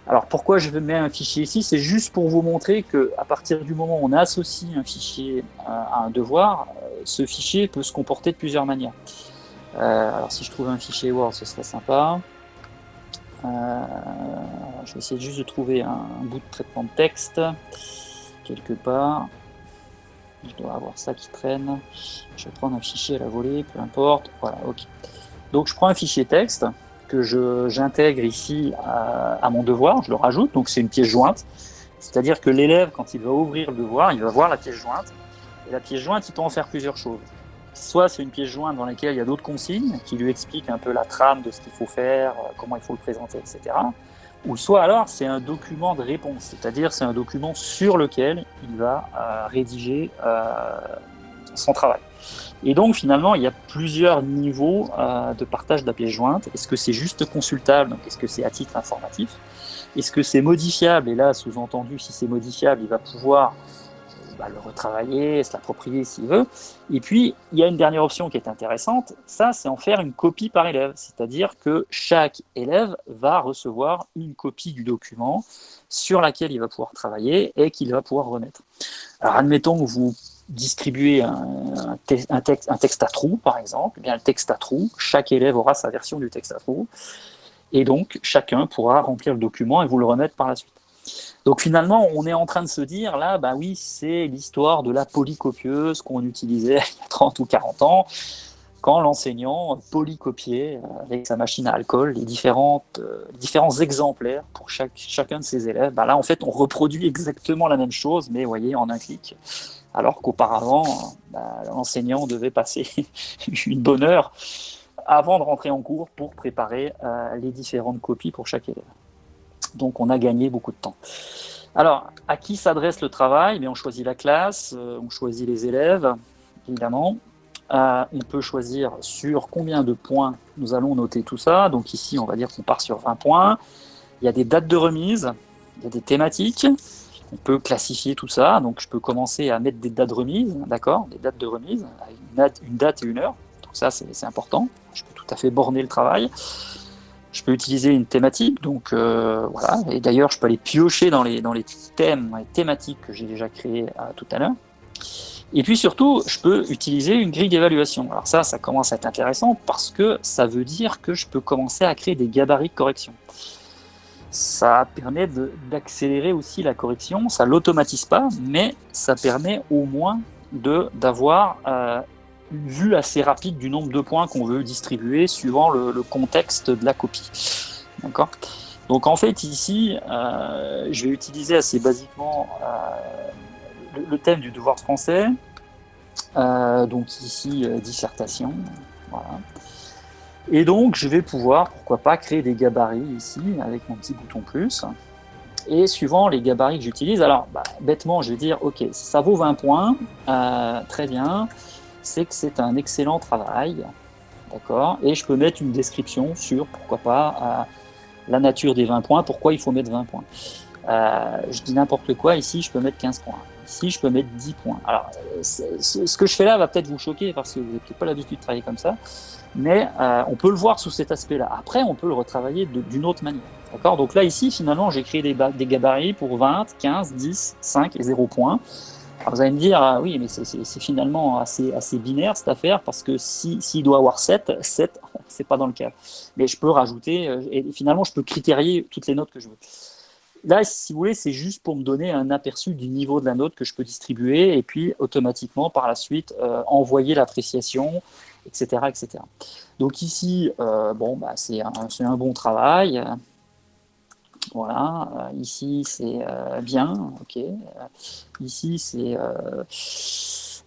Alors, pourquoi je mets un fichier ici? C'est juste pour vous montrer qu'à partir du moment où on associe un fichier à un devoir, ce fichier peut se comporter de plusieurs manières. Alors, si je trouve un fichier Word, ce serait sympa. Je vais essayer juste de trouver un bout de traitement de texte quelque part. Je dois avoir ça qui traîne. Je vais prendre un fichier à la volée, peu importe. Voilà, ok. Donc je prends un fichier texte que j'intègre ici à mon devoir, je le rajoute, donc c'est une pièce jointe. C'est-à-dire que l'élève, quand il va ouvrir le devoir, il va voir la pièce jointe. Et la pièce jointe, il peut en faire plusieurs choses. Soit c'est une pièce jointe dans laquelle il y a d'autres consignes qui lui expliquent un peu la trame de ce qu'il faut faire, comment il faut le présenter, etc. Ou soit alors c'est un document de réponse, c'est-à-dire c'est un document sur lequel il va rédiger son travail. Et donc finalement il y a plusieurs niveaux de partage de la pièce jointe. Est-ce que c'est juste consultable? Donc, est-ce que c'est à titre informatif? Est-ce que c'est modifiable? Et là, sous-entendu, si c'est modifiable, il va pouvoir le retravailler, se l'approprier s'il veut. Et puis, il y a une dernière option qui est intéressante, ça, c'est en faire une copie par élève. C'est-à-dire que chaque élève va recevoir une copie du document sur laquelle il va pouvoir travailler et qu'il va pouvoir remettre. Alors, admettons que vous distribuez un texte à trous, par exemple. Eh bien, le texte à trous, chaque élève aura sa version du texte à trous. Et donc, chacun pourra remplir le document et vous le remettre par la suite. Donc finalement, on est en train de se dire, là, bah oui, c'est l'histoire de la polycopieuse qu'on utilisait il y a 30 ou 40 ans, quand l'enseignant polycopiait avec sa machine à alcool les différents exemplaires pour chacun de ses élèves. Bah là, en fait, on reproduit exactement la même chose, mais vous voyez, en un clic. Alors qu'auparavant, l'enseignant devait passer une bonne heure avant de rentrer en cours pour préparer les différentes copies pour chaque élève. Donc on a gagné beaucoup de temps. Alors, à qui s'adresse le travail? On choisit la classe, on choisit les élèves, évidemment. On peut choisir sur combien de points nous allons noter tout ça. Donc ici, on va dire qu'on part sur 20 points. Il y a des dates de remise, il y a des thématiques. On peut classifier tout ça. Donc je peux commencer à mettre des dates de remise, d'accord? Des dates de remise, une date et une heure. Donc ça, c'est important. Je peux tout à fait borner le travail. Je peux utiliser une thématique, donc voilà. Et d'ailleurs, je peux aller piocher dans les thèmes, dans les thématiques que j'ai déjà créées tout à l'heure. Et puis surtout, je peux utiliser une grille d'évaluation. Alors ça commence à être intéressant parce que ça veut dire que je peux commencer à créer des gabarits de correction. Ça permet d'accélérer aussi la correction. Ça l'automatise pas, mais ça permet au moins d'avoir une vue assez rapide du nombre de points qu'on veut distribuer suivant le contexte de la copie. D'accord? Donc en fait ici, je vais utiliser assez basiquement le thème du devoir de français. Donc ici, dissertation. Voilà. Et donc je vais pouvoir, pourquoi pas, créer des gabarits ici avec mon petit bouton plus. Et suivant les gabarits que j'utilise, alors bêtement je vais dire ok, si ça vaut 20 points, très bien, c'est que c'est un excellent travail, d'accord? Et je peux mettre une description sur, pourquoi pas, la nature des 20 points, pourquoi il faut mettre 20 points. Je dis n'importe quoi, ici je peux mettre 15 points, ici je peux mettre 10 points. Alors, ce que je fais là va peut-être vous choquer parce que vous n'avez peut-être pas l'habitude de travailler comme ça, mais on peut le voir sous cet aspect-là. Après, on peut le retravailler d'une autre manière. D'accord? Donc là, ici, finalement, j'ai créé des gabarits pour 20, 15, 10, 5 et 0 points. Alors vous allez me dire, oui, mais c'est finalement assez binaire cette affaire, parce que s'il doit avoir 7, c'est pas dans le cas. Mais je peux rajouter, et finalement, je peux critérier toutes les notes que je veux. Là, si vous voulez, c'est juste pour me donner un aperçu du niveau de la note que je peux distribuer, et puis automatiquement, par la suite, envoyer l'appréciation, etc., etc. Donc ici, c'est un bon travail. Voilà, ici c'est bien, ok. Ici c'est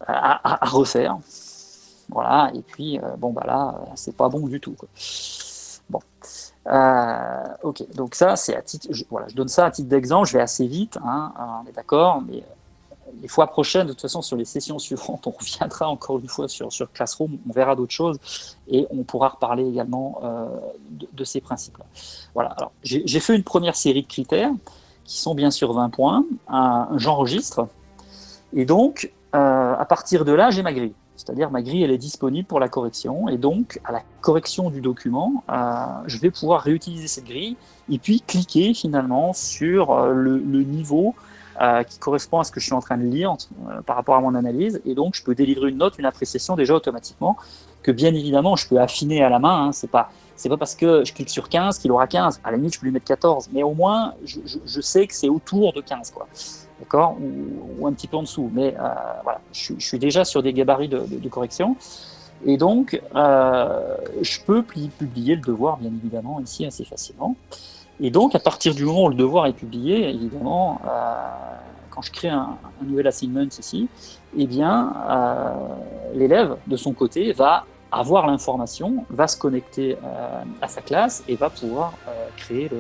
à refaire. Voilà, et puis là, c'est pas bon du tout, quoi. Bon, ok, donc ça c'est à titre, je donne ça à titre d'exemple, je vais assez vite, hein, on est d'accord, mais les fois prochaines, de toute façon, sur les sessions suivantes, on reviendra encore une fois sur Classroom, on verra d'autres choses et on pourra reparler également de ces principes-là. Voilà, alors j'ai fait une première série de critères qui sont bien sûr 20 points, j'enregistre et donc à partir de là, j'ai ma grille. C'est-à-dire ma grille, elle est disponible pour la correction et donc à la correction du document, je vais pouvoir réutiliser cette grille et puis cliquer finalement sur le niveau qui correspond à ce que je suis en train de lire par rapport à mon analyse. Et donc, je peux délivrer une note, une appréciation déjà automatiquement, que bien évidemment, je peux affiner à la main. Hein. C'est pas parce que je clique sur 15 qu'il aura 15. À la limite, je peux lui mettre 14. Mais au moins, je sais que c'est autour de 15, quoi. D'accord, ou un petit peu en dessous. Mais voilà, je suis déjà sur des gabarits de correction. Et donc, je peux publier le devoir, bien évidemment, ici assez facilement. Et donc, à partir du moment où le devoir est publié, évidemment, quand je crée un nouvel assignment ici, eh bien, l'élève, de son côté, va avoir l'information, va se connecter à sa classe et va pouvoir créer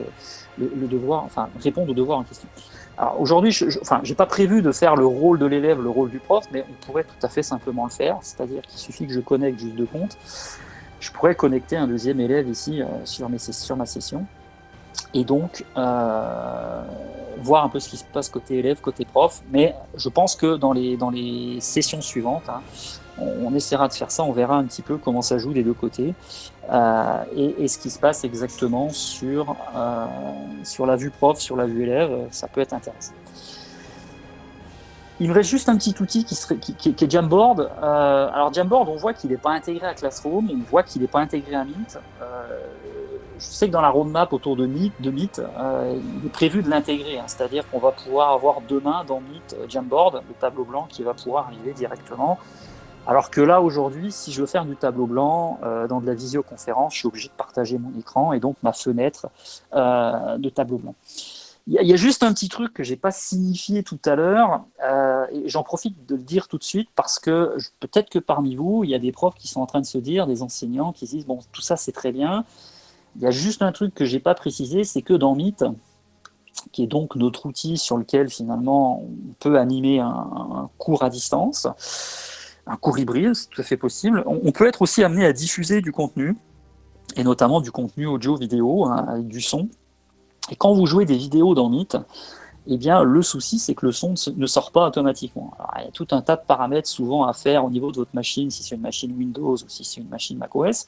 le devoir, enfin, répondre au devoir en question. Alors aujourd'hui, je n'ai pas prévu de faire le rôle de l'élève, le rôle du prof, mais on pourrait tout à fait simplement le faire, c'est-à-dire qu'il suffit que je connecte juste de compte. Je pourrais connecter un deuxième élève ici sur ma session. Et donc, voir un peu ce qui se passe côté élève, côté prof. Mais je pense que dans les sessions suivantes, hein, on essaiera de faire ça, on verra un petit peu comment ça joue des deux côtés et ce qui se passe exactement sur la vue prof, sur la vue élève, ça peut être intéressant. Il me reste juste un petit outil qui est Jamboard. Alors Jamboard, on voit qu'il n'est pas intégré à Classroom, on voit qu'il n'est pas intégré à Meet. Je sais que dans la roadmap autour de Meet, il est prévu de l'intégrer, hein, c'est-à-dire qu'on va pouvoir avoir demain dans Meet Jamboard, le tableau blanc qui va pouvoir arriver directement. Alors que là, aujourd'hui, si je veux faire du tableau blanc dans de la visioconférence, je suis obligé de partager mon écran et donc ma fenêtre de tableau blanc. Il y a juste un petit truc que je n'ai pas signifié tout à l'heure, et j'en profite de le dire tout de suite parce que peut-être que parmi vous, il y a des profs qui sont en train de se dire, des enseignants qui se disent « bon, tout ça c'est très bien ». Il y a juste un truc que je n'ai pas précisé, c'est que dans Meet, qui est donc notre outil sur lequel finalement on peut animer un cours à distance, un cours hybride, c'est tout à fait possible, on peut être aussi amené à diffuser du contenu, et notamment du contenu audio-vidéo, hein, avec du son. Et quand vous jouez des vidéos dans Meet, eh bien, le souci, c'est que le son ne sort pas automatiquement. Alors, il y a tout un tas de paramètres souvent à faire au niveau de votre machine, si c'est une machine Windows ou si c'est une machine macOS.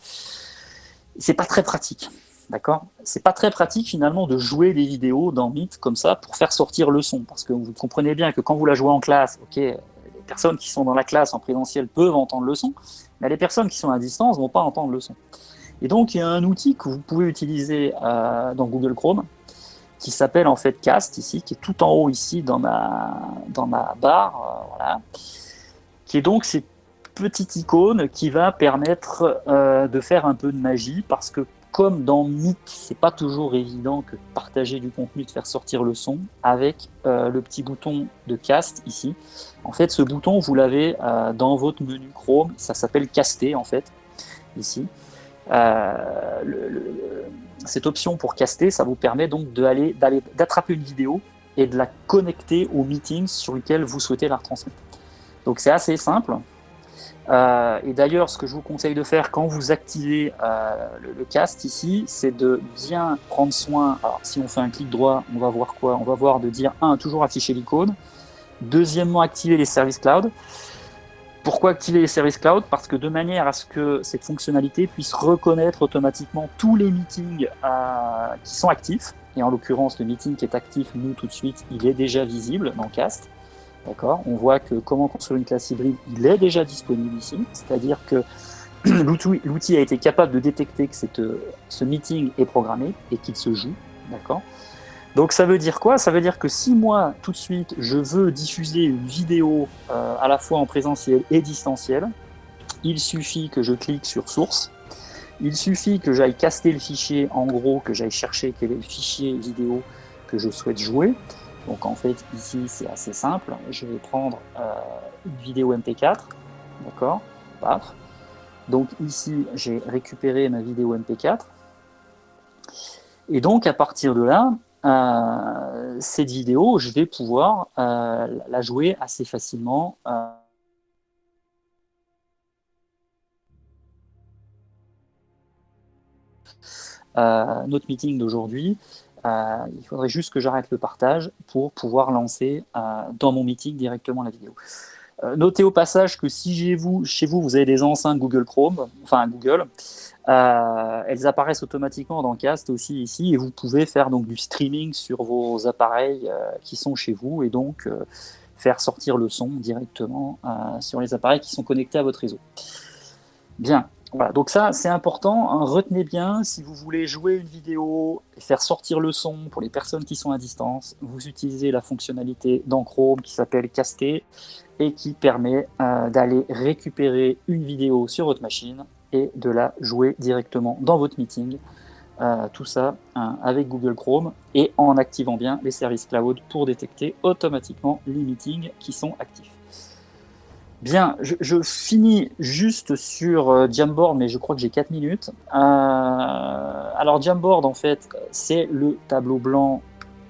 C'est pas très pratique, d'accord ? C'est pas très pratique finalement de jouer des vidéos dans Meet comme ça pour faire sortir le son, parce que vous comprenez bien que quand vous la jouez en classe, ok, les personnes qui sont dans la classe en présentiel peuvent entendre le son, mais les personnes qui sont à distance ne vont pas entendre le son. Et donc, il y a un outil que vous pouvez utiliser dans Google Chrome, qui s'appelle en fait Cast ici, qui est tout en haut ici dans ma barre, voilà, qui est donc cette petite icône qui va permettre de faire un peu de magie, parce que comme dans Meet, c'est pas toujours évident que de partager du contenu, de faire sortir le son, avec le petit bouton de Cast ici. En fait, ce bouton, vous l'avez dans votre menu Chrome, ça s'appelle Caster en fait, ici. Cette option pour caster, ça vous permet donc d'attraper une vidéo et de la connecter au meeting sur lequel vous souhaitez la retransmettre. Donc c'est assez simple. Et d'ailleurs, ce que je vous conseille de faire quand vous activez le cast ici, c'est de bien prendre soin. Alors, si on fait un clic droit, on va voir quoi ? On va voir de dire toujours afficher l'icône. Deuxièmement, activer les services cloud. Pourquoi activer les services cloud ? Parce que de manière à ce que cette fonctionnalité puisse reconnaître automatiquement tous les meetings qui sont actifs. Et en l'occurrence, le meeting qui est actif, nous, tout de suite, il est déjà visible dans Cast. D'accord ? On voit que comment construire une classe hybride, il est déjà disponible ici. C'est-à-dire que l'outil a été capable de détecter que ce meeting est programmé et qu'il se joue. D'accord ? Donc ça veut dire quoi ? Ça veut dire que si moi, tout de suite, je veux diffuser une vidéo à la fois en présentiel et distanciel, il suffit que je clique sur source, il suffit que j'aille caster le fichier, en gros, que j'aille chercher quel est le fichier vidéo que je souhaite jouer. Donc en fait, ici, c'est assez simple. Je vais prendre une vidéo MP4, d'accord ? Paf. Donc ici, j'ai récupéré ma vidéo MP4. Et donc, à partir de là, cette vidéo, je vais pouvoir la jouer assez facilement. Notre meeting d'aujourd'hui, il faudrait juste que j'arrête le partage pour pouvoir lancer dans mon meeting directement la vidéo. Notez au passage que si chez vous, vous avez des enceintes Google Chrome, enfin Google, elles apparaissent automatiquement dans Cast aussi ici, et vous pouvez faire donc du streaming sur vos appareils qui sont chez vous, et donc faire sortir le son directement sur les appareils qui sont connectés à votre réseau. Bien, voilà, donc ça c'est important, hein, retenez bien, si vous voulez jouer une vidéo et faire sortir le son pour les personnes qui sont à distance, vous utilisez la fonctionnalité dans Chrome qui s'appelle Caster et qui permet d'aller récupérer une vidéo sur votre machine et de la jouer directement dans votre meeting. Tout ça avec Google Chrome et en activant bien les services cloud pour détecter automatiquement les meetings qui sont actifs. Bien, je finis juste sur Jamboard, mais je crois que j'ai 4 minutes. Alors Jamboard, en fait, c'est le tableau blanc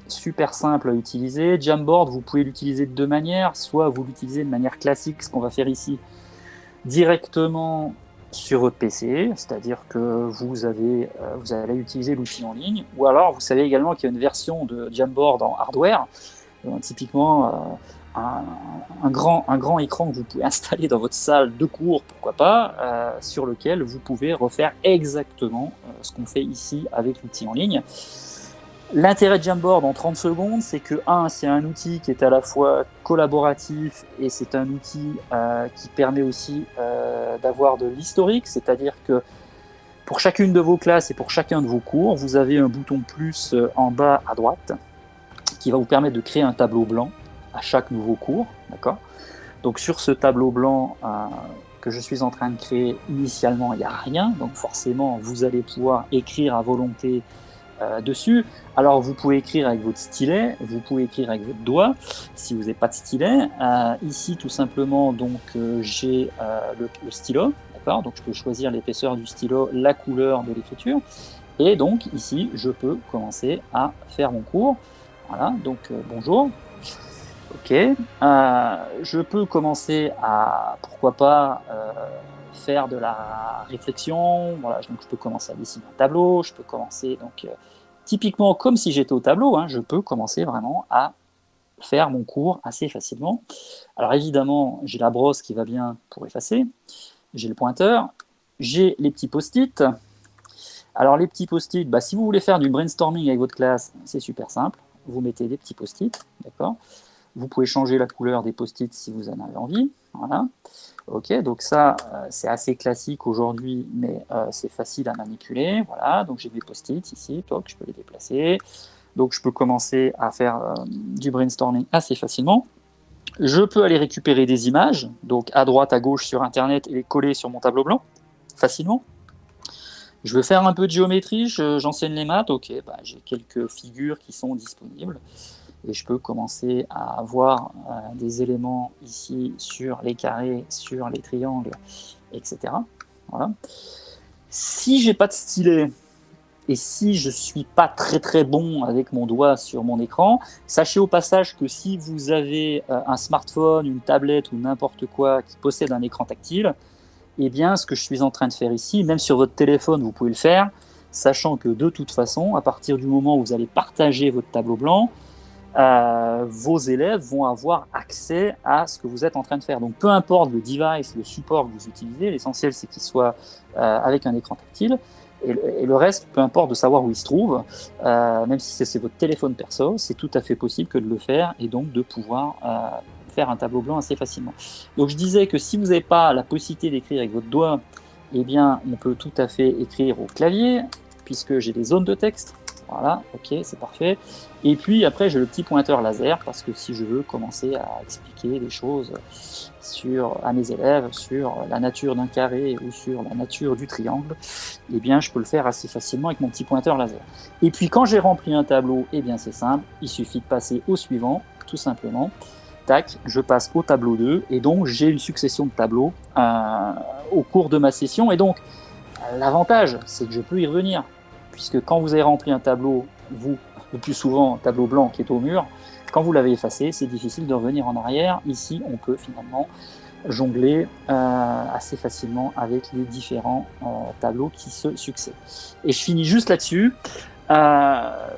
super simple à utiliser. Jamboard, vous pouvez l'utiliser de deux manières. Soit vous l'utilisez de manière classique, ce qu'on va faire ici, directement sur votre PC, c'est-à-dire que vous allez utiliser l'outil en ligne. Ou alors, vous savez également qu'il y a une version de Jamboard en hardware, typiquement un grand écran que vous pouvez installer dans votre salle de cours, pourquoi pas, sur lequel vous pouvez refaire exactement ce qu'on fait ici avec l'outil en ligne. L'intérêt de Jamboard en 30 secondes, c'est que c'est un outil qui est à la fois collaboratif et c'est un outil qui permet aussi d'avoir de l'historique, c'est-à-dire que pour chacune de vos classes et pour chacun de vos cours, vous avez un bouton plus en bas à droite qui va vous permettre de créer un tableau blanc à chaque nouveau cours, d'accord ? Donc sur ce tableau blanc que je suis en train de créer, initialement, il n'y a rien, donc forcément, vous allez pouvoir écrire à volonté dessus. Alors vous pouvez écrire avec votre stylet, vous pouvez écrire avec votre doigt, si vous n'avez pas de stylet. Ici, tout simplement, donc j'ai le stylo, d'accord ? Donc je peux choisir l'épaisseur du stylo, la couleur de l'écriture, et donc ici, je peux commencer à faire mon cours. Voilà, donc bonjour. Ok, je peux commencer à, pourquoi pas, faire de la réflexion. Voilà, donc je peux commencer à dessiner un tableau, je peux commencer, donc typiquement comme si j'étais au tableau, hein, je peux commencer vraiment à faire mon cours assez facilement. Alors évidemment, j'ai la brosse qui va bien pour effacer, j'ai le pointeur, j'ai les petits post-it. Alors les petits post-it, si vous voulez faire du brainstorming avec votre classe, c'est super simple. Vous mettez des petits post-it, d'accord ? Vous pouvez changer la couleur des post-it si vous en avez envie. Voilà. Ok, donc ça, c'est assez classique aujourd'hui, mais c'est facile à manipuler. Voilà, donc j'ai mes post-it ici, je peux les déplacer. Donc je peux commencer à faire du brainstorming assez facilement. Je peux aller récupérer des images, donc à droite, à gauche sur Internet, et les coller sur mon tableau blanc, facilement. Je veux faire un peu de géométrie, j'enseigne les maths, ok, j'ai quelques figures qui sont disponibles. Et je peux commencer à avoir des éléments ici sur les carrés, sur les triangles, etc. Voilà. Si j'ai pas de stylet et si je suis pas très très bon avec mon doigt sur mon écran, sachez au passage que si vous avez un smartphone, une tablette ou n'importe quoi qui possède un écran tactile, eh bien ce que je suis en train de faire ici, même sur votre téléphone vous pouvez le faire, sachant que de toute façon, à partir du moment où vous allez partager votre tableau blanc, vos élèves vont avoir accès à ce que vous êtes en train de faire. Donc peu importe le device, le support que vous utilisez, l'essentiel c'est qu'il soit avec un écran tactile, et le reste, peu importe de savoir où il se trouve, même si c'est votre téléphone perso, c'est tout à fait possible que de le faire et donc de pouvoir faire un tableau blanc assez facilement. Donc je disais que si vous n'avez pas la possibilité d'écrire avec votre doigt, eh bien on peut tout à fait écrire au clavier, puisque j'ai des zones de texte. Voilà, ok, c'est parfait. Et puis après, j'ai le petit pointeur laser parce que si je veux commencer à expliquer des choses à mes élèves sur la nature d'un carré ou sur la nature du triangle, eh bien, je peux le faire assez facilement avec mon petit pointeur laser. Et puis, quand j'ai rempli un tableau, eh bien, c'est simple, il suffit de passer au suivant, tout simplement. Tac, je passe au tableau 2 et donc j'ai une succession de tableaux au cours de ma session. Et donc, l'avantage, c'est que je peux y revenir. Puisque quand vous avez rempli un tableau, vous, le plus souvent un tableau blanc qui est au mur. Quand vous l'avez effacé, c'est difficile de revenir en arrière. Ici, on peut finalement jongler assez facilement avec les différents tableaux qui se succèdent. Et je finis juste là-dessus.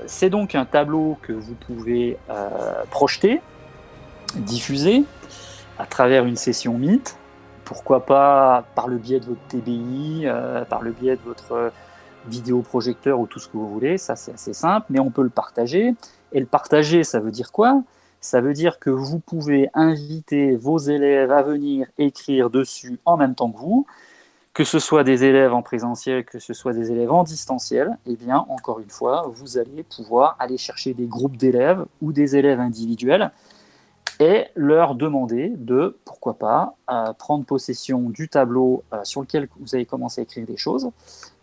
C'est donc un tableau que vous pouvez projeter, diffuser à travers une session Meet, pourquoi pas par le biais de votre TBI, par le biais de votre vidéoprojecteur ou tout ce que vous voulez, ça c'est assez simple, mais on peut le partager. Et le partager, ça veut dire quoi? Ça veut dire que vous pouvez inviter vos élèves à venir écrire dessus en même temps que ce soit des élèves en présentiel, que ce soit des élèves en distanciel. Eh bien, encore une fois, vous allez pouvoir aller chercher des groupes d'élèves ou des élèves individuels et leur demander de, pourquoi pas, prendre possession du tableau sur lequel vous avez commencé à écrire des choses.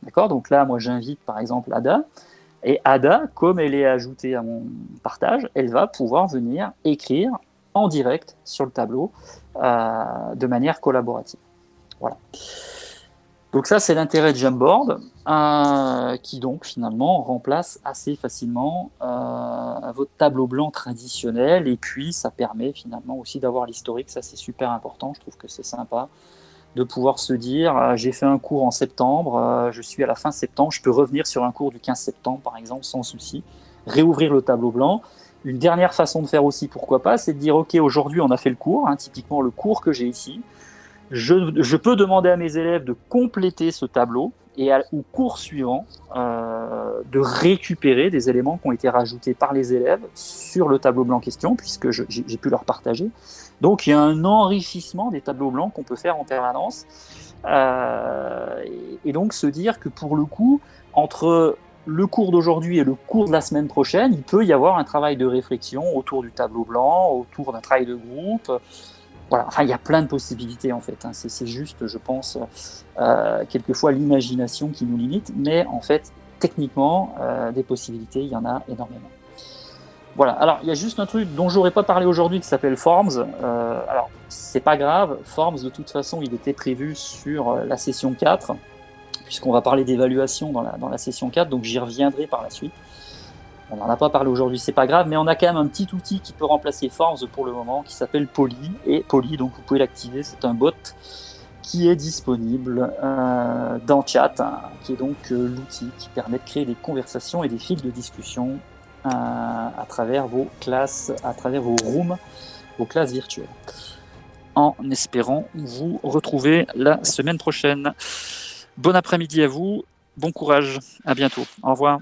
D'accord? Donc là, moi, j'invite par exemple Ada. Et Ada, comme elle est ajoutée à mon partage, elle va pouvoir venir écrire en direct sur le tableau de manière collaborative. Voilà. Donc ça, c'est l'intérêt de Jamboard, qui donc finalement remplace assez facilement votre tableau blanc traditionnel, et puis ça permet finalement aussi d'avoir l'historique. Ça, c'est super important, je trouve que c'est sympa de pouvoir se dire j'ai fait un cours en septembre, je suis à la fin septembre, je peux revenir sur un cours du 15 septembre par exemple sans souci, réouvrir le tableau blanc. Une dernière façon de faire aussi, pourquoi pas, c'est de dire ok, aujourd'hui on a fait le cours, typiquement le cours que j'ai ici, je peux demander à mes élèves de compléter ce tableau et au cours suivant de récupérer des éléments qui ont été rajoutés par les élèves sur le tableau blanc en question, puisque j'ai pu leur partager. Donc il y a un enrichissement des tableaux blancs qu'on peut faire en permanence. Et donc se dire que pour le coup, entre le cours d'aujourd'hui et le cours de la semaine prochaine, il peut y avoir un travail de réflexion autour du tableau blanc, autour d'un travail de groupe. Voilà, enfin, il y a plein de possibilités en fait. C'est juste, je pense, quelquefois l'imagination qui nous limite, mais en fait, techniquement, des possibilités, il y en a énormément. Voilà, alors il y a juste un truc dont j'aurais pas parlé aujourd'hui qui s'appelle Forms. Alors, c'est pas grave, Forms, de toute façon, il était prévu sur la session 4, puisqu'on va parler d'évaluation dans la session 4, donc j'y reviendrai par la suite. On n'en a pas parlé aujourd'hui, c'est pas grave, mais on a quand même un petit outil qui peut remplacer Forms pour le moment, qui s'appelle Poly. Et Poly, donc vous pouvez l'activer, c'est un bot qui est disponible dans Chat, qui est donc l'outil qui permet de créer des conversations et des fils de discussion à travers vos classes, à travers vos rooms, vos classes virtuelles. En espérant vous retrouver la semaine prochaine. Bon après-midi à vous, bon courage, à bientôt, au revoir.